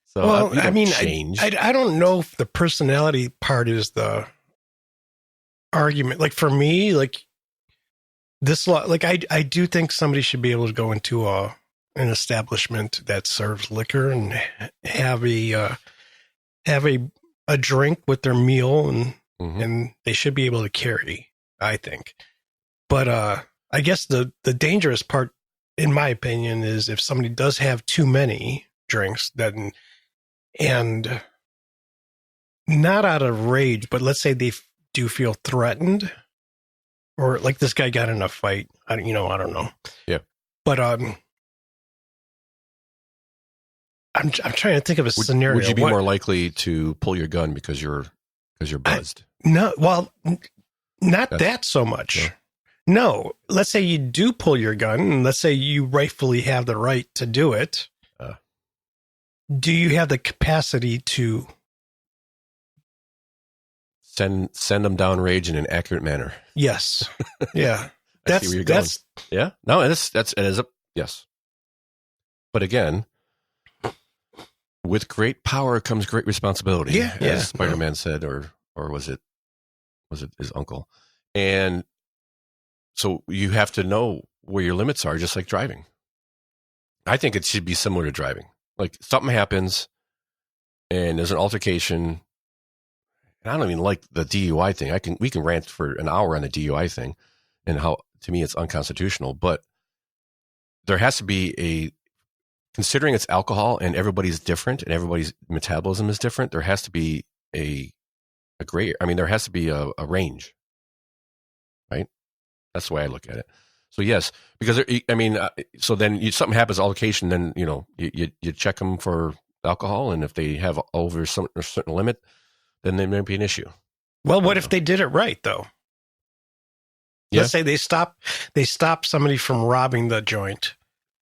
So well, change. I don't know if the personality part is the argument. Like for me, like this law, like I do think somebody should be able to go into an establishment that serves liquor and have a drink with their meal and they should be able to carry, I think. But I guess the dangerous part, in my opinion, is if somebody does have too many drinks, and not out of rage, but let's say they do feel threatened, or like this guy got in a fight. I don't know. Yeah. But I'm trying to think of a scenario. Would you be more likely to pull your gun because you're buzzed? Not that so much. Yeah. No, let's say you do pull your gun, and let's say you rightfully have the right to do it. Do you have the capacity to send them down rage in an accurate manner? Yes. Yeah. I see where you're going. Yeah. No, it is yes. But again, with great power comes great responsibility. Yeah. As Spider-Man said, or was it his uncle? And so you have to know where your limits are, just like driving. I think it should be similar to driving. Like something happens and there's an altercation. And I don't even like the DUI thing. We can rant for an hour on the DUI thing and how, to me, it's unconstitutional. But there has to be considering it's alcohol and everybody's different and everybody's metabolism is different, there has to be a there has to be a range, right? That's the way I look at it. So yes, because so then something happens, altercation, then you check them for alcohol, and if they have over a certain limit, then there may be an issue. Well, what if they did it right, though? Yeah. Let's say they stop somebody from robbing the joint.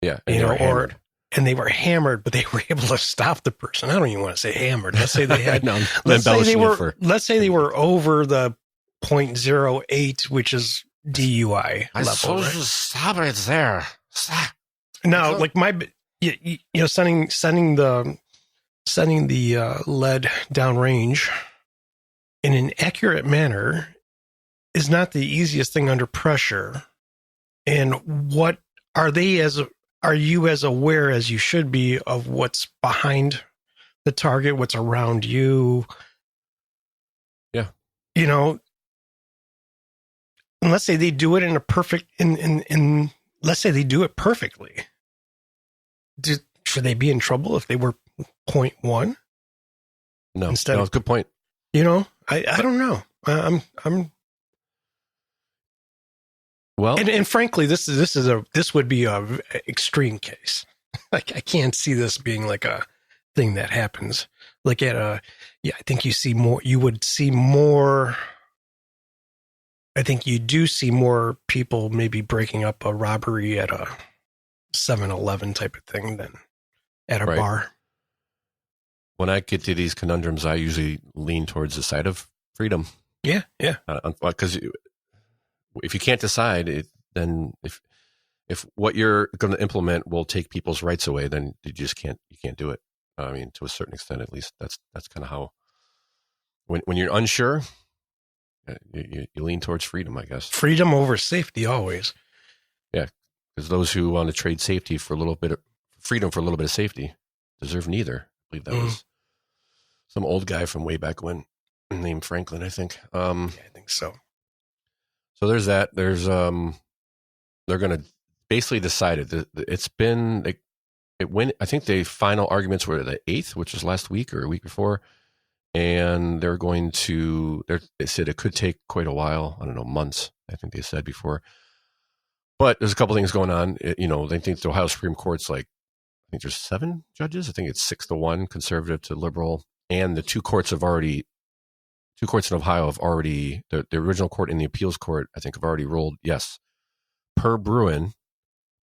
Yeah. And they were hammered, but they were able to stop the person. I don't even want to say hammered. Let's say they had. No, let's say they were over the 0.08, which is DUI level. Right? Stop it there. Stop. Now, like sending the lead downrange in an accurate manner is not the easiest thing under pressure. And what are you as aware as you should be of what's behind the target, what's around you? Yeah. And let's say they do it in a perfect, let's say they do it perfectly. Should they be in trouble if they were 0.1? No, good point. I don't know. I'm well, and frankly, this would be a extreme case. Like I can't see this being like a thing that happens. Like I think you would see more. I think you do see more people maybe breaking up a robbery at a 7-Eleven type of thing than at a bar. When I get to these conundrums, I usually lean towards the side of freedom. Yeah. Because if you can't decide, then if what you're going to implement will take people's rights away, then you just can't do it. I mean, to a certain extent, at least that's kind of how. When you're unsure, you lean towards freedom, I guess. Freedom over safety, always. Yeah, because those who want to trade safety for a little bit of freedom for a little bit of safety deserve neither. I believe that was some old guy from way back when, named Franklin, I think. I think so. So there's that. There's they're going to basically decide it. It's been it went. I think the final arguments were the 8th, which was last week or a week before. And they're going to, they said it could take quite a while. I don't know, months, I think they said before. But there's a couple things going on. They think the Ohio Supreme Court's I think there's 7 judges. I think it's 6-1, conservative to liberal. And the two courts in Ohio have already, the original court and the appeals court, I think, have already ruled yes. Per Bruin,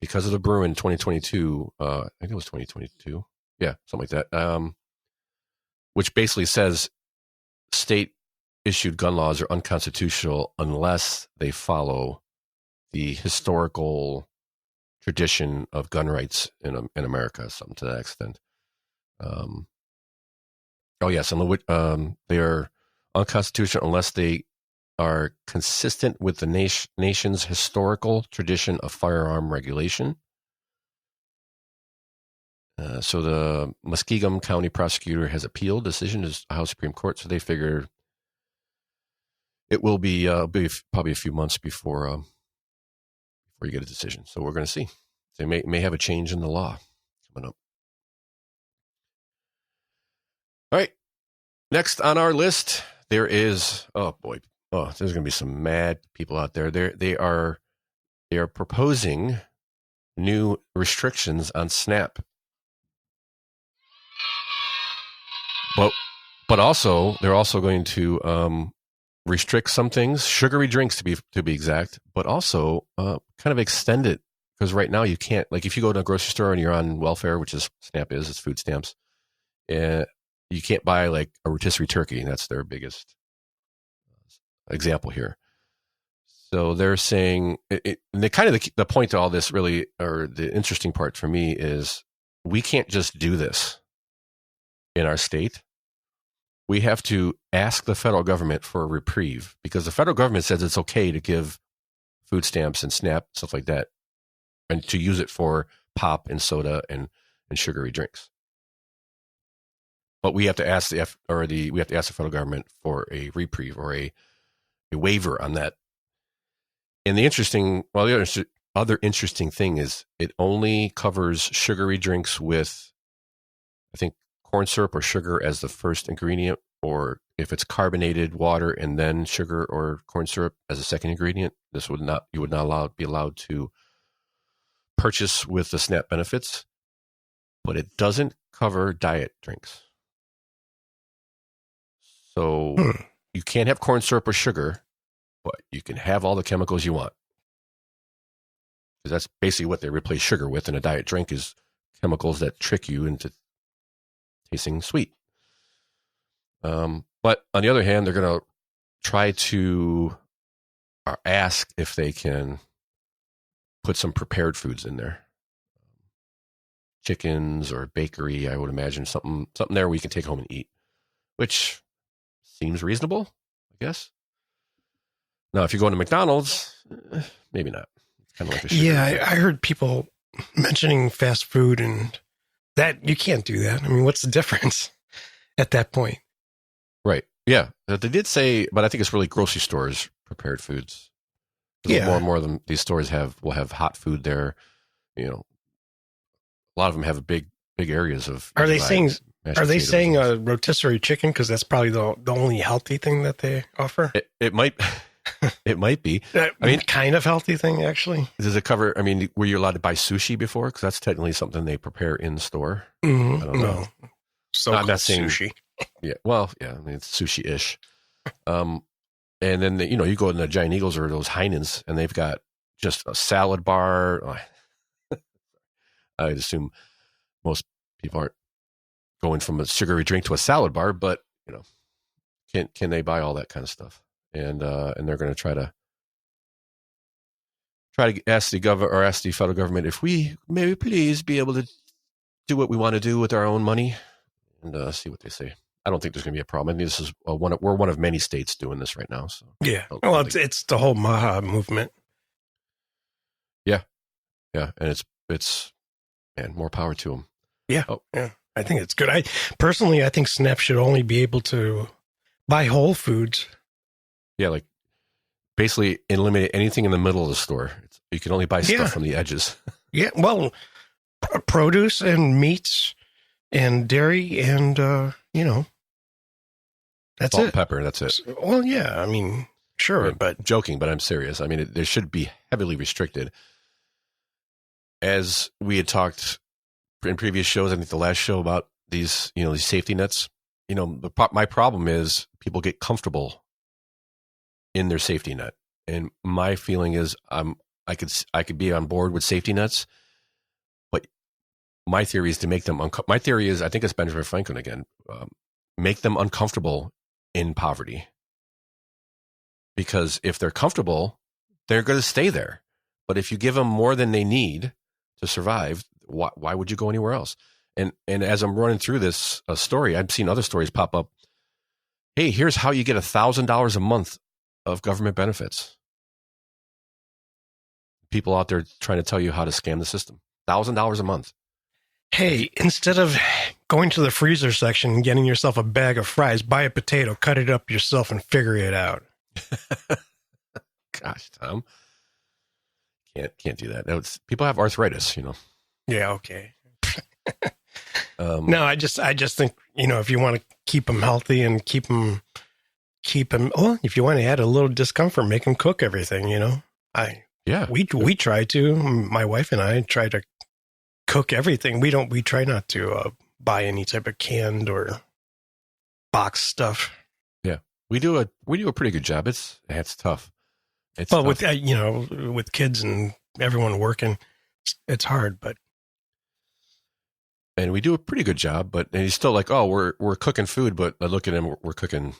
because of the Bruin 2022, I think it was 2022. Yeah, something like that. Which basically says state-issued gun laws are unconstitutional unless they follow the historical tradition of gun rights in America, something to that extent. They are unconstitutional unless they are consistent with the nation's historical tradition of firearm regulation. So the Muskingum County prosecutor has appealed the decision to the Ohio Supreme Court. So they figure it will be probably a few months before you get a decision. So we're going to see. They may have a change in the law coming up. All right. Next on our list, there is there's going to be some mad people out there. They are proposing new restrictions on SNAP. But also they're also going to restrict some things, sugary drinks to be exact, but also kind of extend it, because right now you can't, like if you go to a grocery store and you're on welfare, which is SNAP it's food stamps, you can't buy like a rotisserie turkey, and that's their biggest example here. So they're saying the point to all this really, or the interesting part for me, is we can't just do this in our state. We have to ask the federal government for a reprieve, because the federal government says it's okay to give food stamps and SNAP, stuff like that, and to use it for pop and soda and sugary drinks. But we have to ask the federal government for a reprieve or a waiver on that. And the other interesting thing is it only covers sugary drinks with, I think, corn syrup or sugar as the first ingredient, or if it's carbonated water and then sugar or corn syrup as a second ingredient. You would not be allowed to purchase with the SNAP benefits, but it doesn't cover diet drinks. So you can't have corn syrup or sugar, but you can have all the chemicals you want. Because that's basically what they replace sugar with in a diet drink is chemicals that trick you into tasting sweet. But on the other hand, they're going to try to ask if they can put some prepared foods in there. Chickens or bakery, I would imagine something there we can take home and eat, which seems reasonable, I guess. Now, if you go into McDonald's, maybe not. It's kind of like a sugar. Yeah, I heard people mentioning fast food and that you can't do that. I mean, what's the difference at that point? Right. Yeah. They did say, but I think it's really grocery stores prepared foods. Yeah. More and more of them, these stores will have hot food there. You know, a lot of them have big areas of. Are they saying a rotisserie chicken? Because that's probably the only healthy thing that they offer. It might. It might be. I mean, kind of healthy thing, actually. Does it cover? I mean, were you allowed to buy sushi before? Because that's technically something they prepare in store. Mm-hmm. I don't know. No, so I'm not saying sushi. Yeah, well, yeah. I mean, it's sushi-ish. And then you go in the Giant Eagles or those Heinens, and they've got just a salad bar. I'd assume most people aren't going from a sugary drink to a salad bar, but can they buy all that kind of stuff? And they're going to try to ask the government or ask the federal government if we may please be able to do what we want to do with our own money, and see what they say. I don't think there's going to be a problem. I mean, this is we're one of many states doing this right now. So yeah, well, it's the whole Maha movement. Yeah, and it's more power to them. Yeah, yeah, I think it's good. I think SNAP should only be able to buy whole foods. Yeah, like basically eliminate anything in the middle of the store. You can only buy stuff from the edges. Yeah, well, produce and meats and dairy and that's salt it. And pepper, that's it. Well, yeah, I mean, sure, I mean, but joking, but I'm serious. I mean, there should be heavily restricted. As we had talked in previous shows, I think the last show about these safety nets. My problem is people get comfortable in their safety net, and my feeling is I could be on board with safety nets, but my theory is to make them my theory is, I think it's Benjamin Franklin again, make them uncomfortable in poverty, because if they're comfortable, they're going to stay there. But if you give them more than they need to survive, why would you go anywhere else? And as I'm running through this story, I've seen other stories pop up. Hey, here's how you get $1,000 a month of government benefits. People out there trying to tell you how to scam the system. $1,000 a month. Hey, instead of going to the freezer section and getting yourself a bag of fries, buy a potato, cut it up yourself, and figure it out. Gosh, Tom, can't do that. People have arthritis, Yeah, okay. No, I just think if you want to keep them healthy and keep them. Well, if you want to add a little discomfort, make them cook everything. We try to. My wife and I try to cook everything. We try not to buy any type of canned or box stuff. Yeah, we do a pretty good job. It's tough. Well, tough. With kids and everyone working, it's hard, but. And we do a pretty good job, and he's still like, oh, we're cooking food, but I look at him, we're cooking,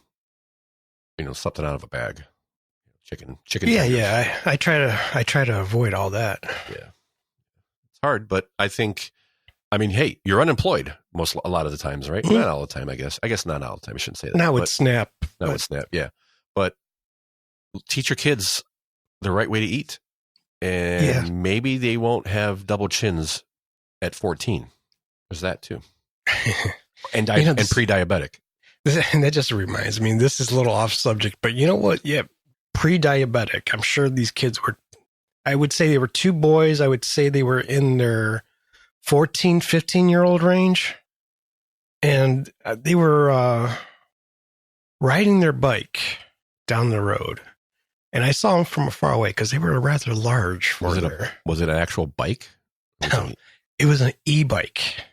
something out of a bag, chicken. Yeah, fingers. Yeah. I try to avoid all that. Yeah, it's hard, but I think, hey, you're unemployed a lot of the times, right? Mm-hmm. Not all the time, I guess. I guess not all the time. I shouldn't say that. Not with SNAP. With SNAP, yeah. But teach your kids the right way to eat, and maybe they won't have double chins at 14. There's that too, and and pre-diabetic. And that just reminds me, this is a little off subject, but you know what? Yeah, pre-diabetic. I'm sure these kids were, I would say they were two boys. I would say they were in their 14, 15-year-old range. And they were riding their bike down the road. And I saw them from far away because they were rather large. Was it an actual bike? No, it was an e-bike.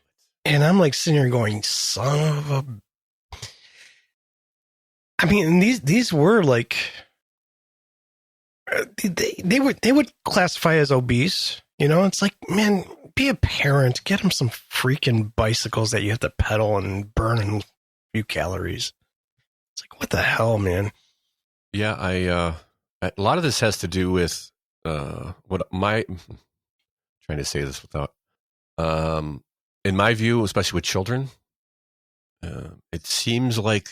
And I'm like sitting here going, son of a... I mean, these were like they would classify as obese. You know, it's like, man, be a parent, get them some freaking bicycles that you have to pedal and burn a few calories. It's like, what the hell, man? Yeah, a lot of this has to do with what my trying to say this without in my view, especially with children, it seems like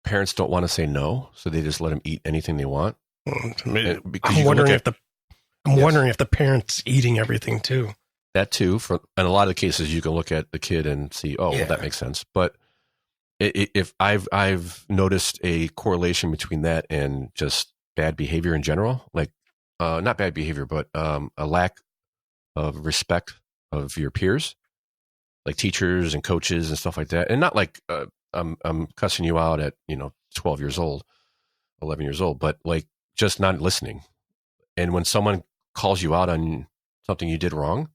parents don't want to say no, so they just let them eat anything they want. I'm wondering if the parent's eating everything too. That too. In a lot of cases, you can look at the kid and see, well, that makes sense. But if I've noticed a correlation between that and just bad behavior in general, like not bad behavior, but a lack of respect of your peers, like teachers and coaches and stuff like that, and not like I'm cussing you out at 12 years old, 11 years old, but like just not listening. And when someone calls you out on something you did wrong,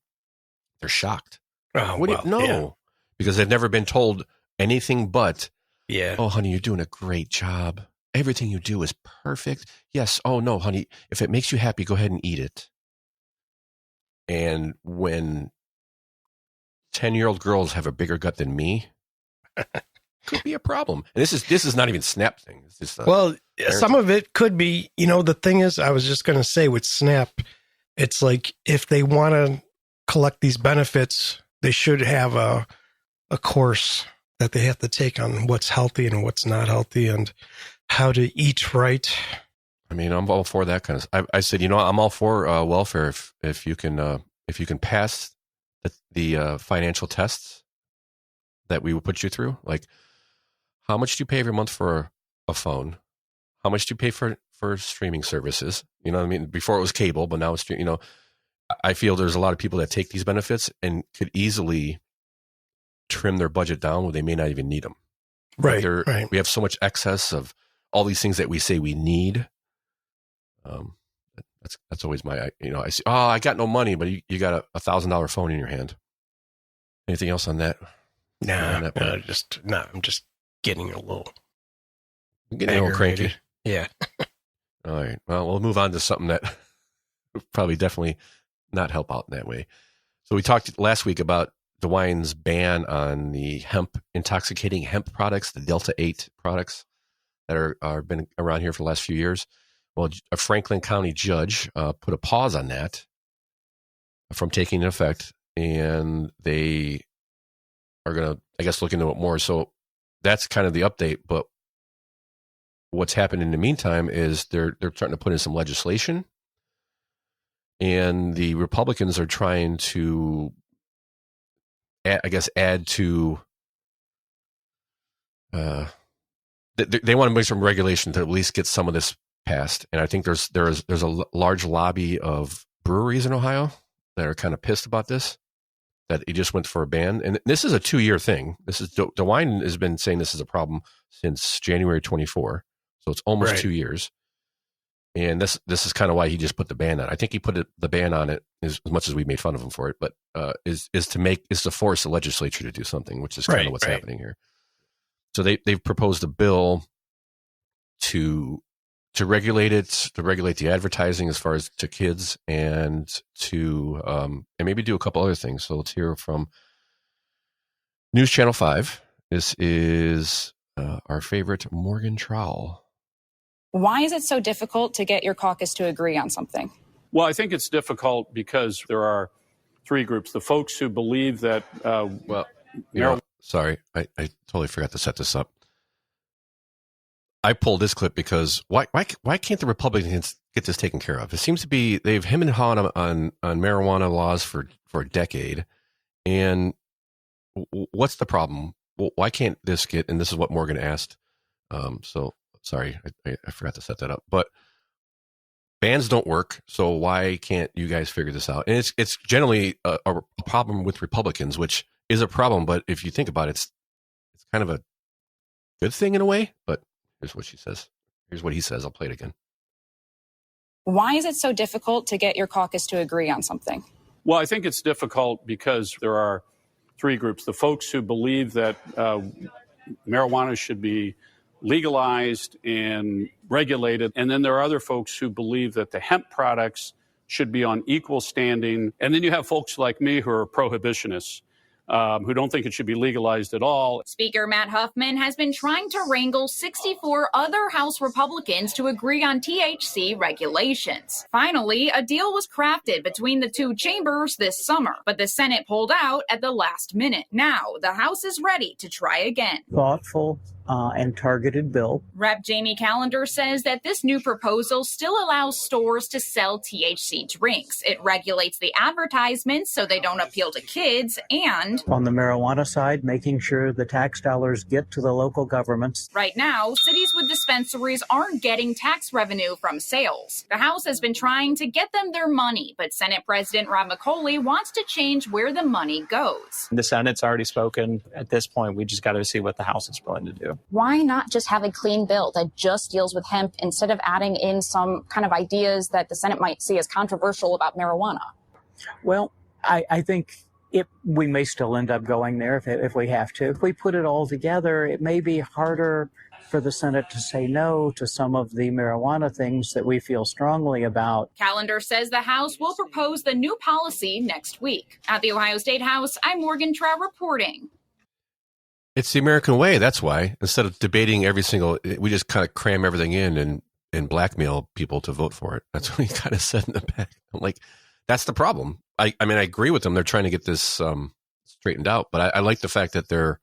they're shocked. Because they've never been told anything but, oh, honey, you're doing a great job. Everything you do is perfect. Yes. Oh, no, honey, if it makes you happy, go ahead and eat it. And when 10-year-old girls have a bigger gut than me, could be a problem. And this is not even SNAP thing. It's just some of it could be. The thing is, I was just going to say with SNAP, it's like if they want to collect these benefits, they should have a course that they have to take on what's healthy and what's not healthy and how to eat right. I mean, I'm all for that kind of. I said, I'm all for welfare if you can pass the financial tests that we will put you through. Like, how much do you pay every month for a phone? How much do you pay for streaming services? You know what I mean? Before it was cable, but now it's, I feel there's a lot of people that take these benefits and could easily trim their budget down where they may not even need them. Right. Right. We have so much excess of all these things that we say we need. That's always my, I say, I got no money, but you got a $1,000 phone in your hand. Anything else on that? I'm just getting a little cranky. Yeah. All right. Well, we'll move on to something that would probably definitely not help out in that way. So we talked last week about Dewine's ban on the intoxicating hemp products, the Delta 8 products that are been around here for the last few years. Well, a Franklin County judge put a pause on that from taking effect, and they are going to, I guess, look into it more. So that's kind of the update. But what's happened in the meantime is they're starting to put in some legislation, and the Republicans are trying to, add to. They want to make some regulation to at least get some of this passed. And I think there's a large lobby of breweries in Ohio that are kind of pissed about this, that he just went for a ban. And this is a 2-year thing. This is Dewine has been saying this is a problem since January 24. So it's almost 2 years. And this is kind of why he just put the ban on. I think he put the ban on it as much as we made fun of him for it, but is to force the legislature to do something, which is kind of what's happening here. So they've proposed a bill to regulate it, to regulate the advertising as far as to kids, and to and maybe do a couple other things. So let's hear from News Channel 5. This is our favorite Morgan Trowell. Why is it so difficult to get your caucus to agree on something? Well, I think it's difficult because there are three groups. The folks who believe that... sorry, I totally forgot to set this up. I pulled this clip because why can't the Republicans get this taken care of? It seems to be they've him and hawed on marijuana laws for a decade, and what's the problem? Why can't this get? And this is what Morgan asked. So sorry, I forgot to set that up. But bans don't work, so why can't you guys figure this out? And it's generally a problem with Republicans, which is a problem. But if you think about it, it's kind of a good thing in a way. But here's what she says. Here's what he says. I'll play it again. Why is it so difficult to get your caucus to agree on something? Well, I think it's difficult because there are three groups. The folks who believe that marijuana should be legalized and regulated. And then there are other folks who believe that the hemp products should be on equal standing. And then you have folks like me who are prohibitionists, who don't think it should be legalized at all. Speaker Matt Huffman has been trying to wrangle 64 other House Republicans to agree on THC regulations. Finally, a deal was crafted between the two chambers this summer, but the Senate pulled out at the last minute. Now, the House is ready to try again. Thoughtful and targeted bill. Rep. Jamie Callender says that this new proposal still allows stores to sell THC drinks. It regulates the advertisements so they don't appeal to kids, and on the marijuana side, making sure the tax dollars get to the local governments. Right now, cities with dispensaries aren't getting tax revenue from sales. The House has been trying to get them their money, but Senate President Rob McCauley wants to change where the money goes. The Senate's already spoken. At this point, we just got to see what the House is willing to do. Why not just have a clean bill that just deals with hemp instead of adding in some kind of ideas that the Senate might see as controversial about marijuana? Well, I think we may still end up going there if we have to. If we put it all together, it may be harder for the Senate to say no to some of the marijuana things that we feel strongly about. Callender says the House will propose the new policy next week. At the Ohio State House, I'm Morgan Trout reporting. It's the American way. That's why. Instead of debating every single, we just kind of cram everything in and blackmail people to vote for it. That's what he kind of said in the back. I'm like, that's the problem. I mean, I agree with them. They're trying to get this straightened out, but I like the fact that they're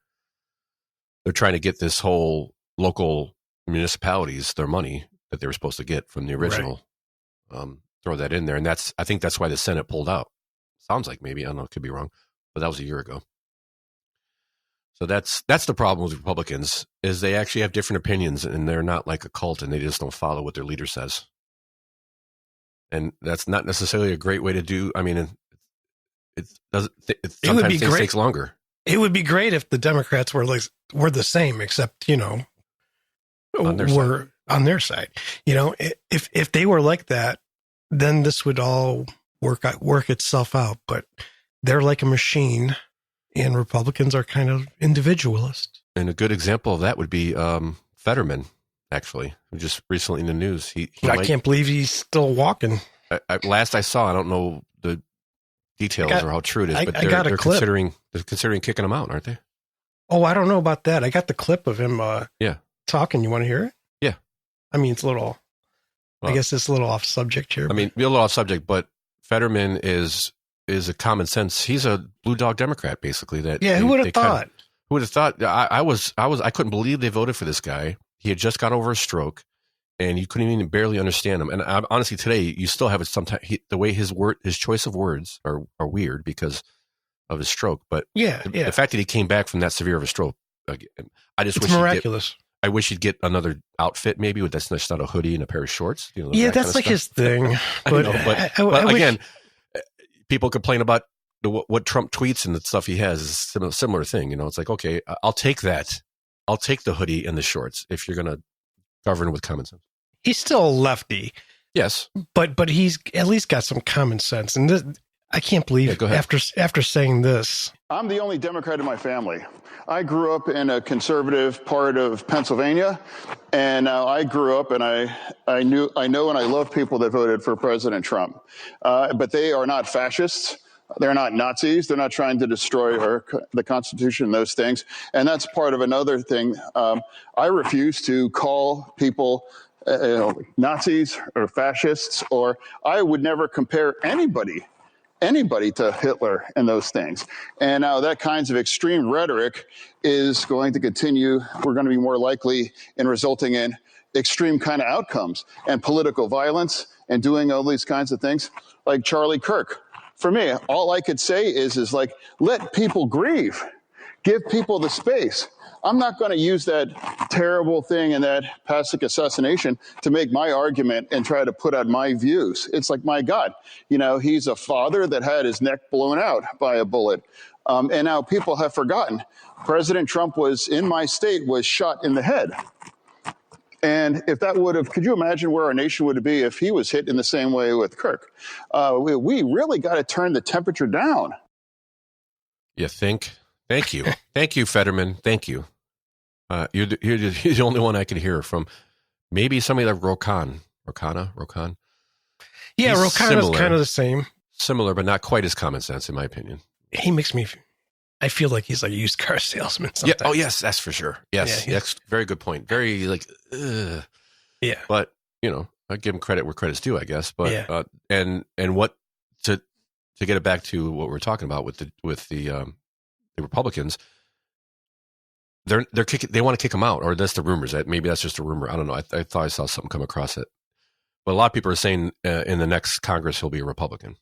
trying to get this whole local municipalities their money that they were supposed to get from the original. Right. Throw that in there, and I think that's why the Senate pulled out. Sounds like maybe, I don't know, it could be wrong, but that was a year ago. So that's the problem with Republicans, is they actually have different opinions, and they're not like a cult, and they just don't follow what their leader says. And that's not necessarily a great way to do. I mean, it sometimes things takes longer. It would be great if the Democrats were the same, except, on their side. If they were like that, then this would all work itself out. But they're like a machine. And Republicans are kind of individualist. And a good example of that would be Fetterman, actually, who just recently in the news. I can't believe he's still walking. Last I saw, I don't know the details or how true it is, but they're considering kicking him out, aren't they? Oh, I don't know about that. I got the clip of him talking. You want to hear it? Yeah. I mean, it's a little, I guess it's a little off subject here. I mean, a little off subject, but Fetterman is a common sense. He's a blue dog Democrat, basically. Who would have thought? Who would have thought? I couldn't believe they voted for this guy. He had just got over a stroke, and you couldn't even barely understand him. And honestly, today you still have it. Sometimes the way his choice of words are weird because of his stroke. But the fact that he came back from that severe of a stroke, I just wish miraculous. I wish he'd get another outfit, maybe with that's not a hoodie and a pair of shorts. That's like his thing. But again. People complain about what Trump tweets and the stuff he has is a similar thing. It's like, okay, I'll take that. I'll take the hoodie and the shorts if you're going to govern with common sense. He's still a lefty. Yes. But he's at least got some common sense. And this, I can't believe after saying this. I'm the only Democrat in my family. I grew up in a conservative part of Pennsylvania, and I grew up and I know and I love people that voted for President Trump. But they are not fascists. They're not Nazis. They're not trying to destroy the Constitution and those things. And that's part of another thing. I refuse to call people Nazis or fascists, or I would never compare anybody to Hitler and those things. And now that kinds of extreme rhetoric is going to continue. We're going to be more likely in resulting in extreme kind of outcomes and political violence and doing all these kinds of things like Charlie Kirk. For me, all I could say is like, let people grieve, give people the space. I'm not going to use that terrible thing and that Pasek assassination to make my argument and try to put out my views. It's like, my God, he's a father that had his neck blown out by a bullet. And now people have forgotten. President Trump in my state, was shot in the head. And if that could you imagine where our nation would be if he was hit in the same way with Kirk? We really got to turn the temperature down. You think? Thank you. Thank you, Fetterman. Thank you. You're the only one I could hear from. Maybe somebody like Rokan. Yeah, Rokan is kind of the same. Similar, but not quite as common sense, in my opinion. He makes me. I feel like he's like a used car salesman sometimes. Yeah. Oh, yes, that's for sure. Yes, that's very good point. Very like, yeah. But I give him credit where credit's due, I guess. But and what to get it back to what we're talking about with the Republicans. They want to kick him out, or that's the rumors. That maybe that's just a rumor. I don't know. I thought I saw something come across it, but a lot of people are saying in the next Congress he'll be a Republican,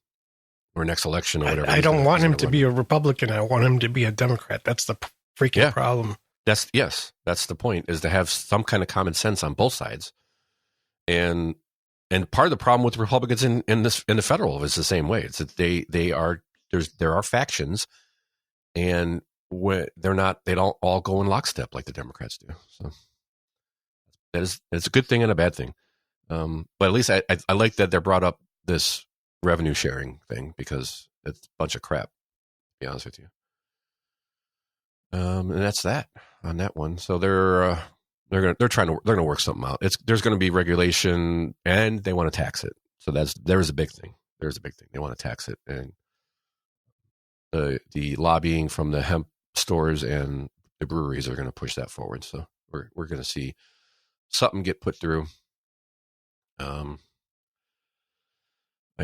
or next election or whatever. I don't want him to be a Republican. I want him to be a Democrat. That's the freaking problem. That's the point, is to have some kind of common sense on both sides, and part of the problem with Republicans in the federal is the same way. It's that there are factions, and they don't all go in lockstep like the Democrats do. So it's a good thing and a bad thing. But at least I like that they brought up this revenue sharing thing, because it's a bunch of crap, to be honest with you. And that's that on that one. So they're gonna work something out. There's going to be regulation, and they want to tax it. So there's a big thing. They want to tax it, and the lobbying from the hemp stores and the breweries are going to push that forward. So we're going to see something get put through. I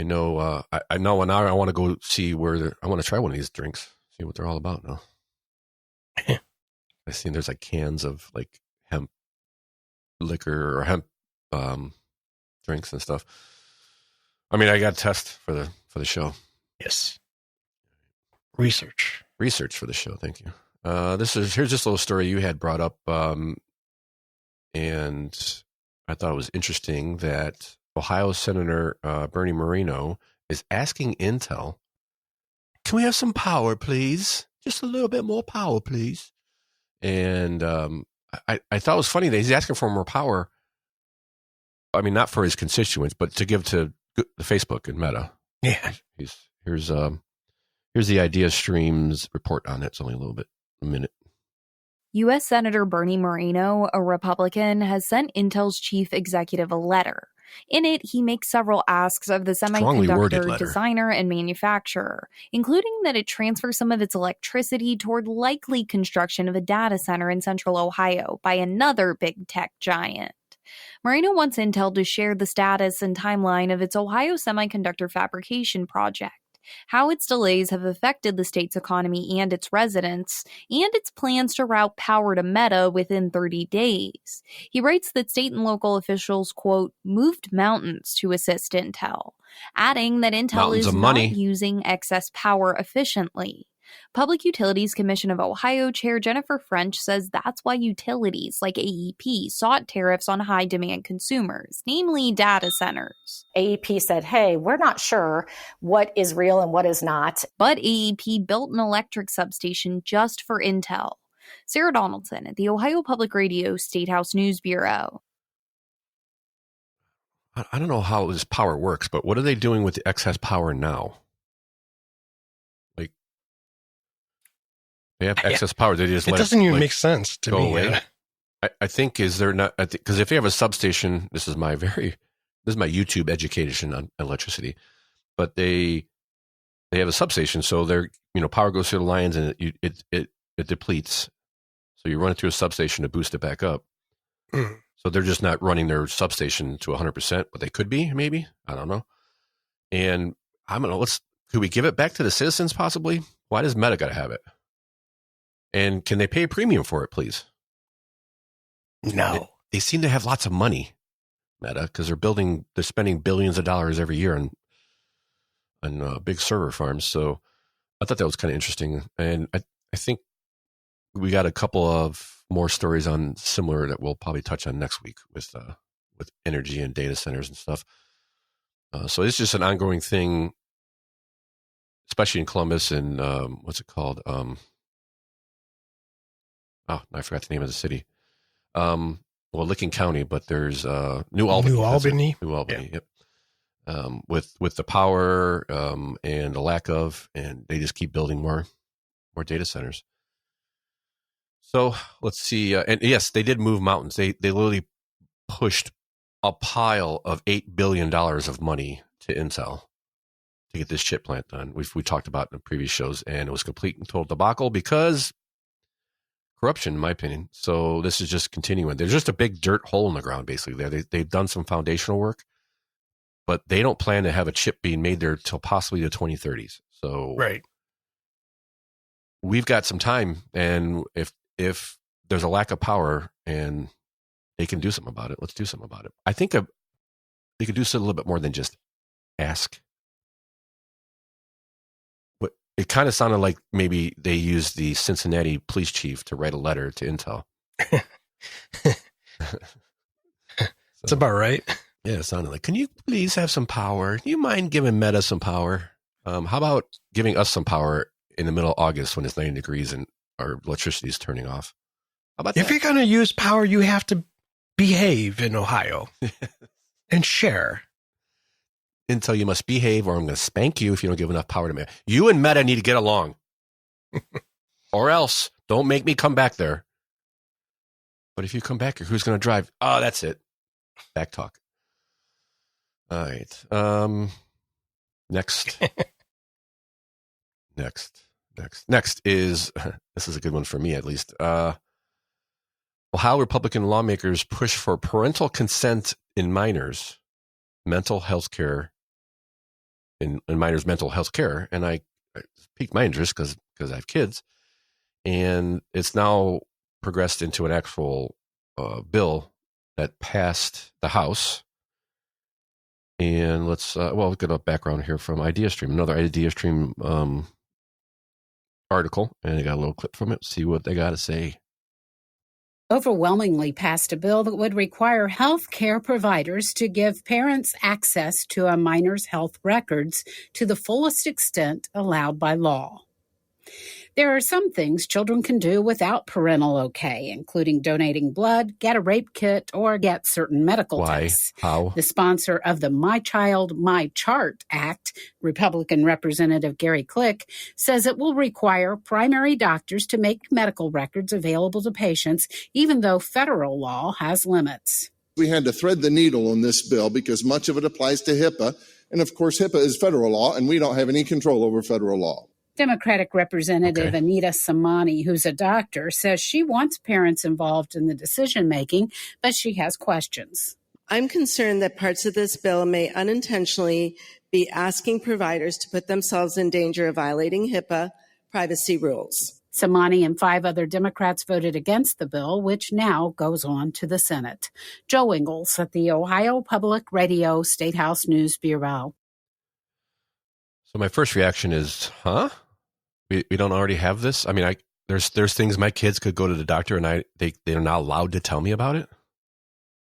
know. I know. Now I want to go see I want to try one of these drinks. See what they're all about now. I've seen there's like cans of like hemp liquor or hemp drinks and stuff. I mean, I got to test for the show. Yes. Research for the show. Thank you. Here's just a little story you had brought up, and I thought it was interesting that Ohio Senator Bernie Moreno is asking Intel, "Can we have some power, please? Just a little bit more power, please." And I thought it was funny that he's asking for more power. I mean, not for his constituents, but to give to the Facebook and Meta. Yeah. Here's the Idea Streams report on it. It's only a minute. U.S. Senator Bernie Moreno, a Republican, has sent Intel's chief executive a letter. In it, he makes several asks of the semiconductor designer and manufacturer, including that it transfer some of its electricity toward likely construction of a data center in central Ohio by another big tech giant. Moreno wants Intel to share the status and timeline of its Ohio semiconductor fabrication project, how its delays have affected the state's economy and its residents, and its plans to route power to Meta within 30 days. He writes that state and local officials, quote, moved mountains to assist Intel, adding that Intel is not using excess power efficiently. Public Utilities Commission of Ohio Chair Jennifer French says that's why utilities like AEP sought tariffs on high-demand consumers, namely data centers. AEP said, hey, we're not sure what is real and what is not. But AEP built an electric substation just for Intel. Sarah Donaldson at the Ohio Public Radio State House News Bureau. I don't know how this power works, but what are they doing with the excess power now? They have excess power. They just it let doesn't even make sense to go me. Away. I think because if you have a substation, this is my YouTube education on electricity, but they have a substation, so power goes through the lines and it depletes. So you run it through a substation to boost it back up. Mm. So they're just not running their substation to 100%, but they could be, maybe. I don't know. And I don't know. Could we give it back to the citizens possibly? Why does Meta got to have it? And can they pay a premium for it, please? No. They seem to have lots of money, Meta, because they're spending billions of dollars every year on big server farms. So I thought that was kind of interesting. And I think we got a couple of more stories on similar that we'll probably touch on next week with energy and data centers and stuff. So it's just an ongoing thing, especially in Columbus and what's it called? I forgot the name of the city. Licking County, but there's New Albany. New Albany, yeah. Yep. With the power and the lack of, and they just keep building more data centers. So let's see. And yes, they did move mountains. They literally pushed a pile of $8 billion of money to Intel to get this chip plant done. We talked about it in previous shows, and it was complete and total debacle because corruption, in my opinion. So this is just continuing. There's just a big dirt hole in the ground, basically. There, they've done some foundational work, but they don't plan to have a chip being made there till possibly the 2030s. So right, we've got some time, and if there's a lack of power and they can do something about it, let's do something about it. I think they could do something a little bit more than just ask. But it kind of sounded like maybe they used the Cincinnati police chief to write a letter to Intel. That's about right. Yeah, it sounded like, can you please have some power? Do you mind giving Meta some power? How about giving us some power in the middle of August when it's 90 degrees and our electricity is turning off? How about if that? you're going to use power, you have to behave in Ohio and share. Intel, you must behave or I'm going to spank you if you don't give enough power to me. You and Meta need to get along. Or else, don't make me come back there. But if you come back here, who's going to drive? Oh, that's it. Back talk. All right. Next. Next is, this is a good one for me at least. Ohio Republican lawmakers push for parental consent in minors' mental health care. In minors' mental health care, and I piqued my interest because I have kids, and it's now progressed into an actual bill that passed the House. And let's get a background here from IdeaStream, another IdeaStream article, and I got a little clip from it. See what they got to say. Overwhelmingly passed a bill that would require health care providers to give parents access to a minor's health records to the fullest extent allowed by law. There are some things children can do without parental okay, including donating blood, get a rape kit, or get certain medical tests. How? The sponsor of the My Child, My Chart Act, Republican Representative Gary Click, says it will require primary doctors to make medical records available to patients, even though federal law has limits. We had to thread the needle on this bill because much of it applies to HIPAA. And of course, HIPAA is federal law, and we don't have any control over federal law. Democratic Representative Anita Samani, who's a doctor, says she wants parents involved in the decision-making, but she has questions. I'm concerned that parts of this bill may unintentionally be asking providers to put themselves in danger of violating HIPAA privacy rules. Samani and 5 other Democrats voted against the bill, which now goes on to the Senate. Joe Ingles at the Ohio Public Radio State House News Bureau. So my first reaction is, huh? We don't already have this? I mean, there's things my kids could go to the doctor and they're not allowed to tell me about it?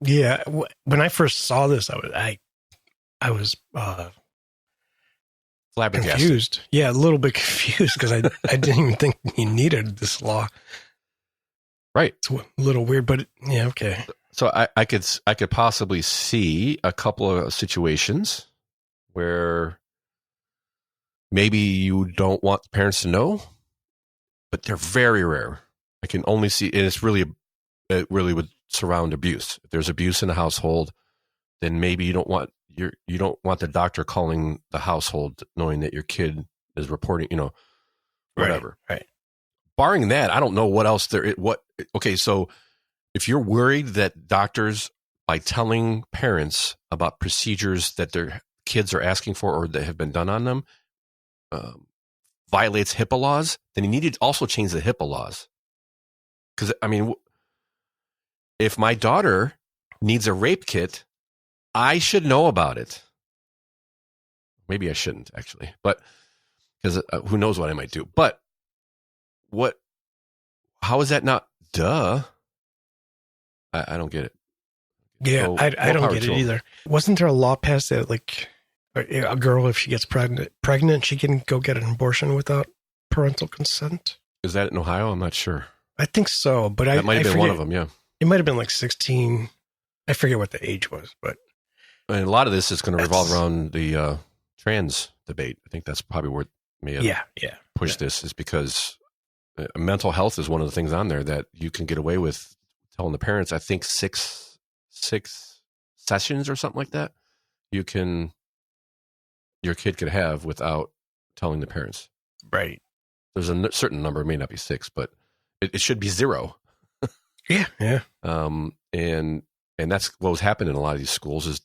Yeah, when I first saw this, I was flabbergasted. Confused. Yeah, a little bit confused because I didn't even think he needed this law. Right. It's a little weird, but yeah, okay. So I could possibly see a couple of situations where maybe you don't want the parents to know, but they're very rare. I can only see, and it really would surround abuse. If there's abuse in the household, then maybe you don't want the doctor calling the household knowing that your kid is reporting, whatever. Right. Barring that, I don't know what else okay, so if you're worried that doctors, by telling parents about procedures that their kids are asking for or that have been done on them, violates HIPAA laws, then you need to also change the HIPAA laws. Because, I mean, if my daughter needs a rape kit, I should know about it. Maybe I shouldn't, actually. But, because who knows what I might do. But, how is that not, duh? I don't get it. Yeah, So, I don't get it either. Wasn't there a law passed that, like, a girl, if she gets pregnant, she can go get an abortion without parental consent? Is that in Ohio? I'm not sure. I think so, but that might have been one of them, yeah. It might have been like 16. I forget what the age was, but... And a lot of this is going to revolve around the trans debate. I think that's probably where it may have pushed this, is because mental health is one of the things on there that you can get away with telling the parents. I think six sessions or something like that your kid could have without telling the parents. Right. There's a certain number, it may not be 6, but it should be 0. Yeah. And that's what was happening in a lot of these schools is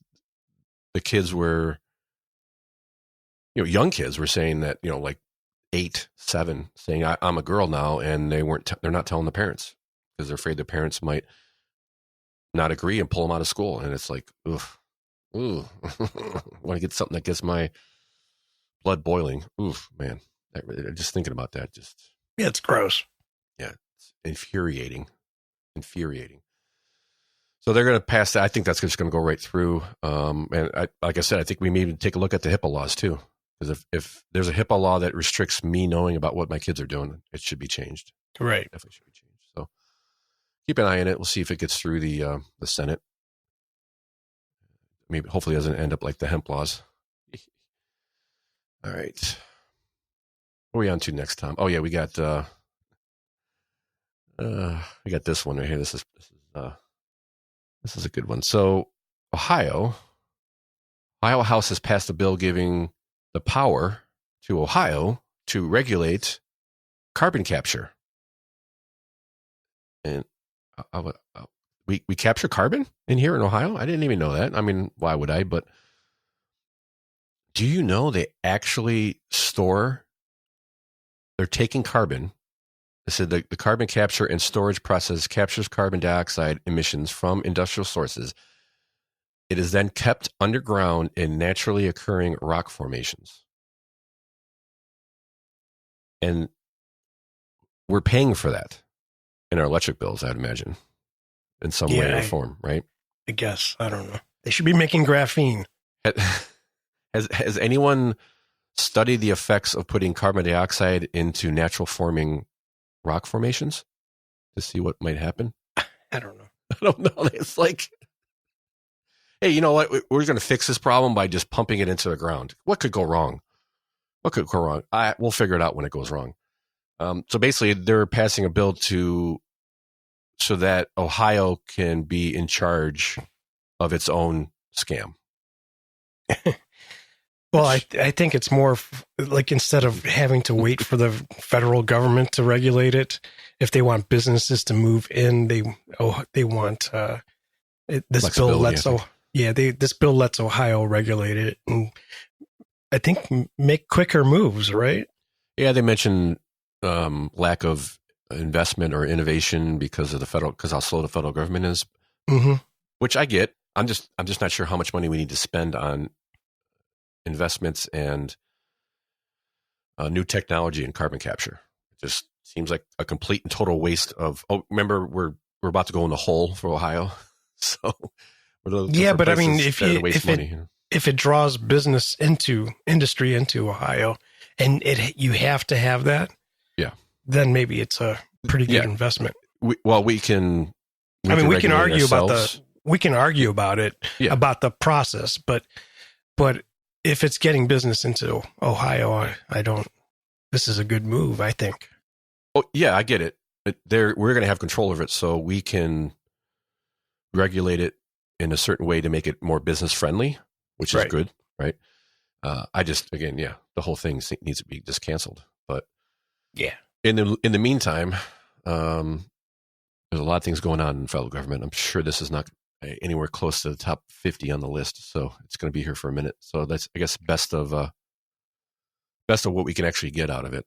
the kids were, young kids were saying that, like 8, 7, saying I'm a girl now, and they're not telling the parents because they're afraid the parents might not agree and pull them out of school. And it's like, ooh, I want to get something that gets my blood boiling. Oof, man. Just thinking about that, yeah, it's gross. Yeah, it's infuriating. So they're going to pass that. I think that's just going to go right through. And like I said, I think we may even take a look at the HIPAA laws too. Because if there's a HIPAA law that restricts me knowing about what my kids are doing, it should be changed. Right. Definitely should be changed. So keep an eye on it. We'll see if it gets through the Senate. Maybe hopefully it doesn't end up like the hemp laws. All right. What are we on to next, Tom? Oh yeah, we got this one right here. This is a good one. So Ohio House has passed a bill giving the power to Ohio to regulate carbon capture. And we capture carbon in here in Ohio? I didn't even know that. I mean, why would I? But do you know they actually they're taking carbon. They said the carbon capture and storage process captures carbon dioxide emissions from industrial sources. It is then kept underground in naturally occurring rock formations. And we're paying for that in our electric bills, I'd imagine, in some way or form, right? I guess. I don't know. They should be making graphene. Has anyone studied the effects of putting carbon dioxide into natural forming rock formations to see what might happen? I don't know. I don't know. It's like, hey, you know what? We're going to fix this problem by just pumping it into the ground. What could go wrong? We'll figure it out when it goes wrong. So basically, they're passing a bill so that Ohio can be in charge of its own scam. Well, I think it's more like instead of having to wait for the federal government to regulate it, if they want businesses to move in, they want this bill lets this bill lets Ohio regulate it, and I think make quicker moves, right? Yeah, they mentioned lack of investment or innovation because how slow the federal government is, which I get. I'm just not sure how much money we need to spend on investments and new technology in carbon capture. It just seems like a complete and total waste of. Oh, remember we're about to go in the hole for Ohio, so but I mean, if it draws business industry into Ohio, and you have to have that, then maybe it's a pretty good investment. We can argue about it about the process, but if it's getting business into Ohio, this is a good move, I think. Oh yeah, I get it. We're going to have control over it, so we can regulate it in a certain way to make it more business friendly, which is good, right? The whole thing needs to be just canceled. But in the meantime, there's a lot of things going on in the federal government. I'm sure this is not anywhere close to the top 50 on the list, so it's going to be here for a minute. So that's, I guess, best of what we can actually get out of it.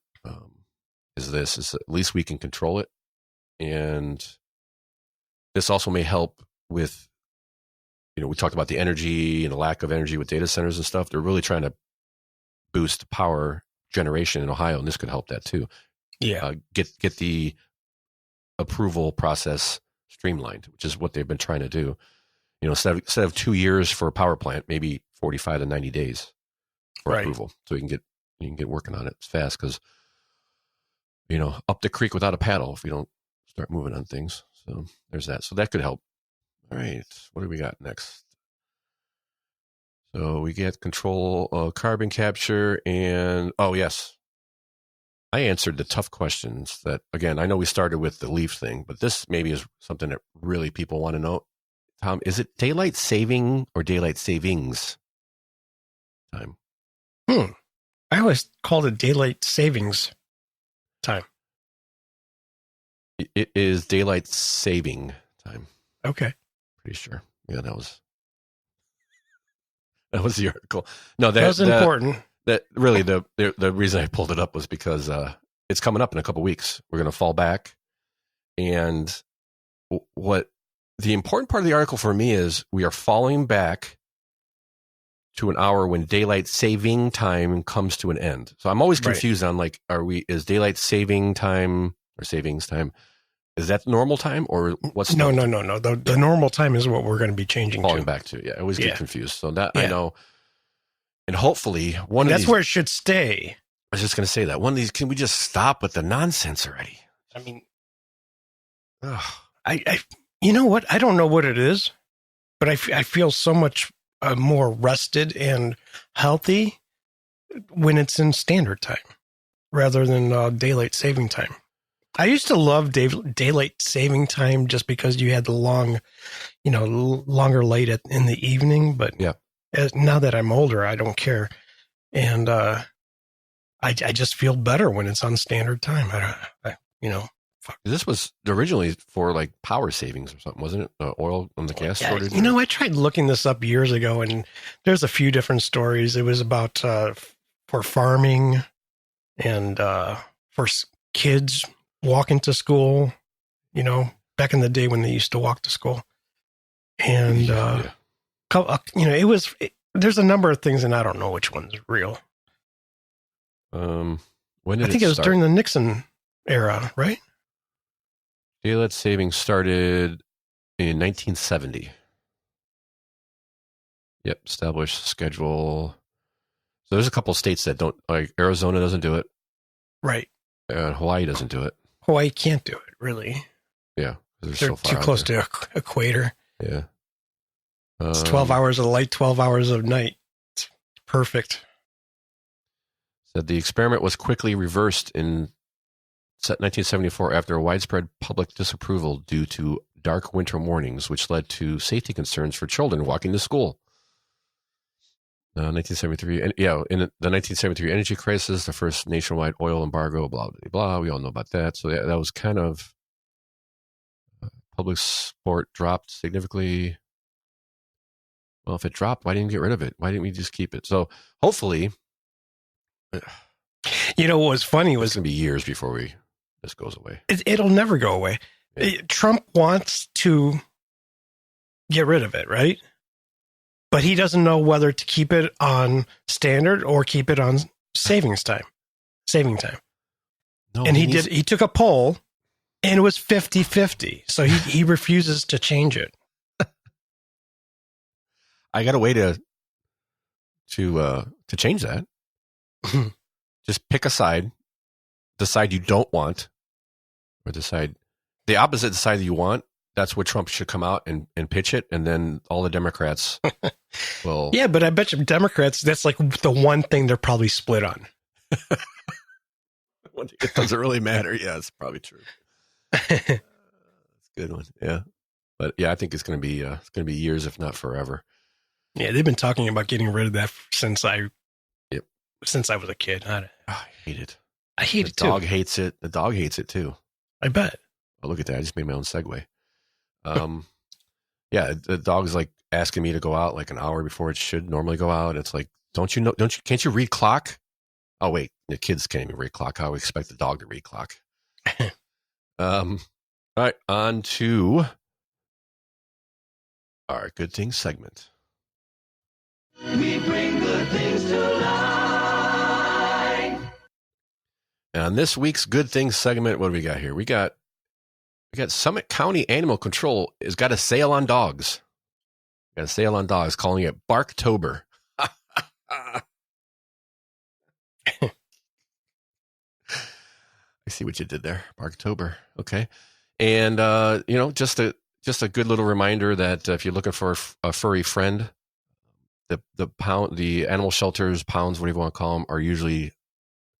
Is at least we can control it, and this also may help with, we talked about the energy and the lack of energy with data centers and stuff. They're really trying to boost power generation in Ohio, and this could help that too. Yeah, get the approval process streamlined, which is what they've been trying to do. Instead of 2 years for a power plant, maybe 45 to 90 days for approval, so you can get working on it fast. Because up the creek without a paddle if we don't start moving on things. So there's that. So that could help. All right, what do we got next? So we get control of carbon capture, and I answered the tough questions that, again, I know we started with the leaf thing, but this maybe is something that really people want to know. Tom, is it daylight saving or daylight savings time? I always called it daylight savings time. It is daylight saving time. Okay. Pretty sure. Yeah, that was the article. No, that was important. That really the reason I pulled it up was because it's coming up in a couple weeks. We're going to fall back, and what the important part of the article for me is we are falling back to an hour when daylight saving time comes to an end. So I'm always confused on like, is daylight saving time or savings time? Is that normal time or what's no? The normal time is what we're going to be changing falling back to. Yeah, I always get confused. So that I know. And hopefully that's where it should stay. I was just going to say that one of these, can we just stop with the nonsense already? I mean, I you know what? I don't know what it is, but I feel so much more rested and healthy when it's in standard time rather than daylight saving time. I used to love daylight saving time just because you had the longer light in the evening, but now that I'm older, I don't care. And I just feel better when it's on standard time. This was originally for like power savings or something, wasn't it? Oil on the gas shortage? I tried looking this up years ago, and there's a few different stories. It was about for farming and for kids walking to school, back in the day when they used to walk to school. And, there's a number of things, and I don't know which one's real. When did I think it was start? during the Nixon era, right? Daylight saving started in 1970. Yep, established schedule. So there's a couple of states that don't, like Arizona doesn't do it. Right. Hawaii doesn't do it. Hawaii can't do it, really. Yeah. They're so too close to equator. Yeah. It's 12 hours of light, 12 hours of night. It's perfect. Said the experiment was quickly reversed in 1974 after a widespread public disapproval due to dark winter mornings, which led to safety concerns for children walking to school. 1973, in the 1973 energy crisis, the first nationwide oil embargo, blah, blah, blah. We all know about that. So that was kind of public support dropped significantly. Well, if it dropped, why didn't we get rid of it? Why didn't we just keep it? So hopefully, what was funny was it's going to be years before this goes away. It'll never go away. Yeah. Trump wants to get rid of it, right? But he doesn't know whether to keep it on standard or keep it on saving time. No, and he took a poll and it was 50-50. So he refuses to change it. I got a way to change that. Just pick a side, decide you don't want, or decide the opposite side that you want. That's what Trump should come out and pitch it, and then all the Democrats will. Yeah, but I bet you Democrats, that's like the one thing they're probably split on. It doesn't really matter. Yeah, it's probably true. That's a good one. Yeah, but yeah, I think it's going to be years, if not forever. Yeah, they've been talking about getting rid of that since I was a kid. I hate it. I hate it too. The dog hates it. The dog hates it too. I bet. Oh, look at that! I just made my own segue. Yeah, the dog's like asking me to go out like an hour before it should normally go out. It's like, can't you read clock? Oh wait, the kids can't even read clock. How we expect the dog to read clock? All right, on to our good things segment. We bring good things to life. And on this week's good things segment, what do we got here? We got Summit County Animal Control has got a sale on dogs. Got a sale on dogs, calling it Barktober. I see what you did there, Barktober. Okay, and just a good little reminder that if you're looking for a furry friend, the animal shelters, pounds, whatever you want to call them, are usually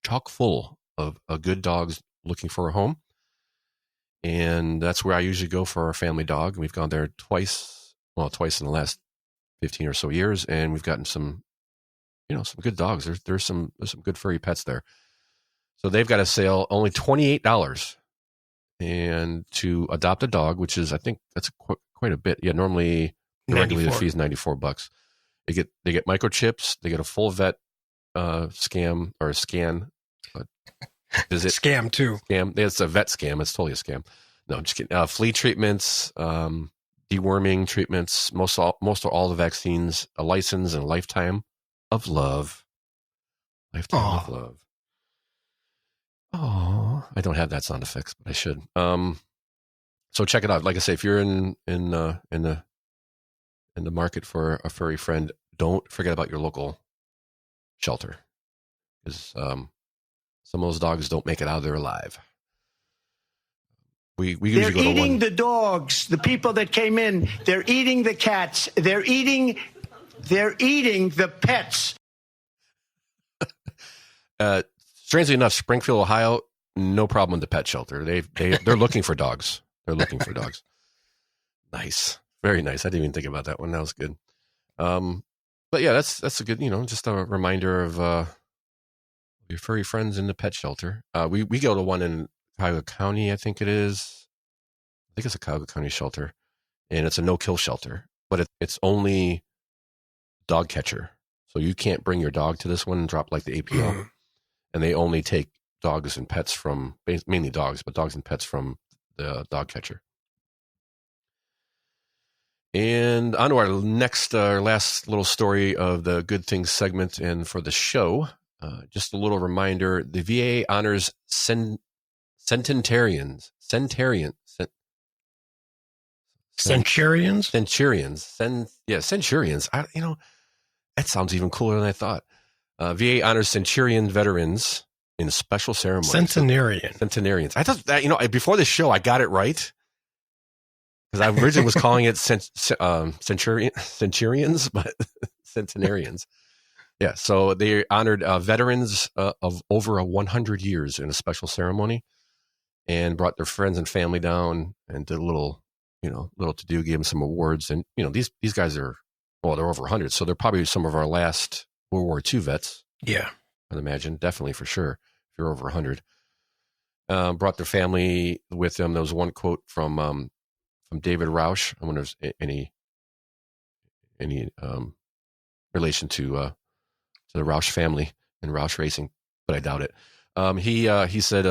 chock full of good dogs looking for a home. And that's where I usually go for our family dog. We've gone there twice in the last 15 or so years, and we've gotten some good dogs. There's some good furry pets there. So they've got a sale, only $28, and to adopt a dog, which is, I think that's quite a bit. Yeah, normally the regular fee is $94. They get microchips. They get a full vet scan visit. Scam too. It's a vet scam. It's totally a scam. No, I'm just kidding. Flea treatments, deworming treatments, most of all the vaccines, a license, and a lifetime of love. Lifetime of love. Oh, I don't have that sound effects, but I should. So check it out. Like I say, if you're in the market for a furry friend, don't forget about your local shelter, because some of those dogs don't make it out of there alive. We usually they're go to eating one. the dogs. The people that came in, they're eating the cats. They're eating the pets. Strangely enough, Springfield, Ohio, no problem with the pet shelter. They're looking for dogs. They're looking for dogs. Nice, very nice. I didn't even think about that one. That was good. But yeah, that's a good, just a reminder of your furry friends in the pet shelter. We go to one in Cuyahoga County, I think it is. I think it's a Cuyahoga County shelter, and it's a no-kill shelter, but it's only dog catcher. So you can't bring your dog to this one and drop like the APL. And they only take dogs and pets from, mainly dogs, but dogs and pets from the dog catcher. And on to our last little story of the Good Things segment and for the show. Just a little reminder, the VA honors centenarians. Centenarians. That sounds even cooler than I thought. VA honors centurion veterans in special ceremonies. Centenarians. I thought that, before this show, I got it right. Because I originally was calling it centurions, but centenarians. Yeah, so they honored veterans of over 100 years in a special ceremony, and brought their friends and family down and did a little to do, gave them some awards. And these guys are, they're over 100, so they're probably some of our last World War II vets. Yeah, I'd imagine, definitely for sure. If you're over 100, brought their family with them. There was one quote from David Roush. I wonder if there's any relation to the Roush family and Roush Racing, but I doubt it. He said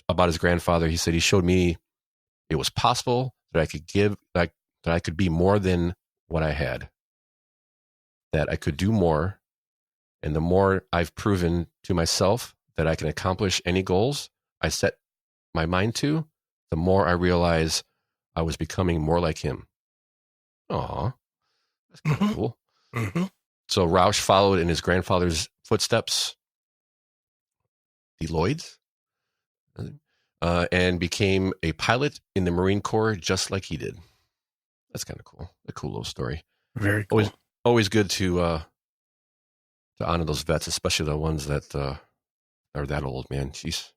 about his grandfather. He said he showed me it was possible that I could give, that I could be more than what I had, that I could do more, and the more I've proven to myself that I can accomplish any goals I set my mind to, the more I realize I was becoming more like him. Aw, that's kind of cool. Mm-hmm. So Roush followed in his grandfather's footsteps, the Lloyds, and became a pilot in the Marine Corps just like he did. That's kind of cool. A cool little story. Very cool. Always good to honor those vets, especially the ones that are that old, man. Jeez,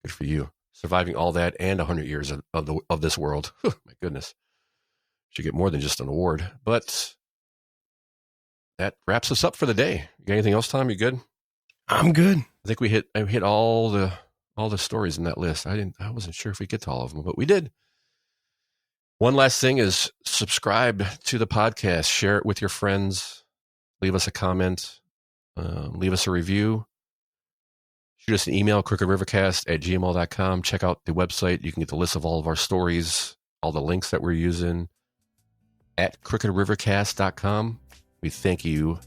good for you. Surviving all that and 100 years of this world. Whew, my goodness. Should get more than just an award. But that wraps us up for the day. You got anything else, Tom? You good? I'm good. I think I hit all the stories in that list. I wasn't sure if we get to all of them, but we did. One last thing is subscribe to the podcast, share it with your friends, leave us a comment, leave us a review. Shoot us an email, crookedrivercast@gmail.com. Check out the website. You can get the list of all of our stories, all the links that we're using at crookedrivercast.com. We thank you.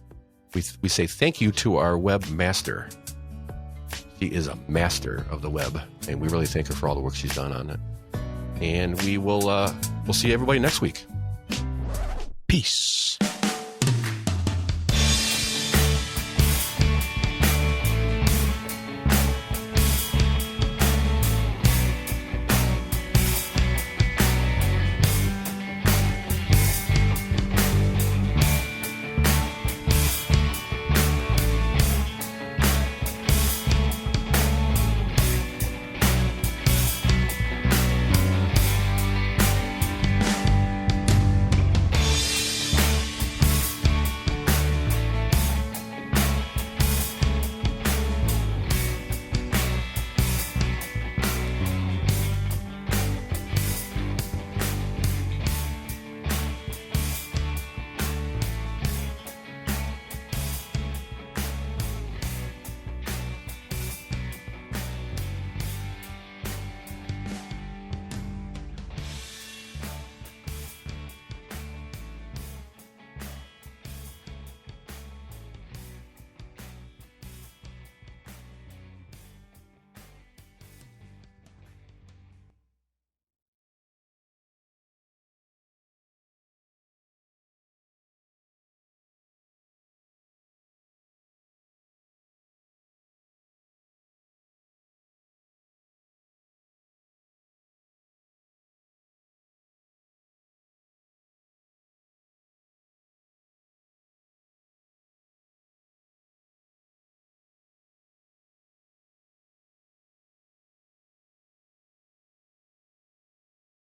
We say thank you to our webmaster. She is a master of the web, and we really thank her for all the work she's done on it. And we'll see everybody next week. Peace.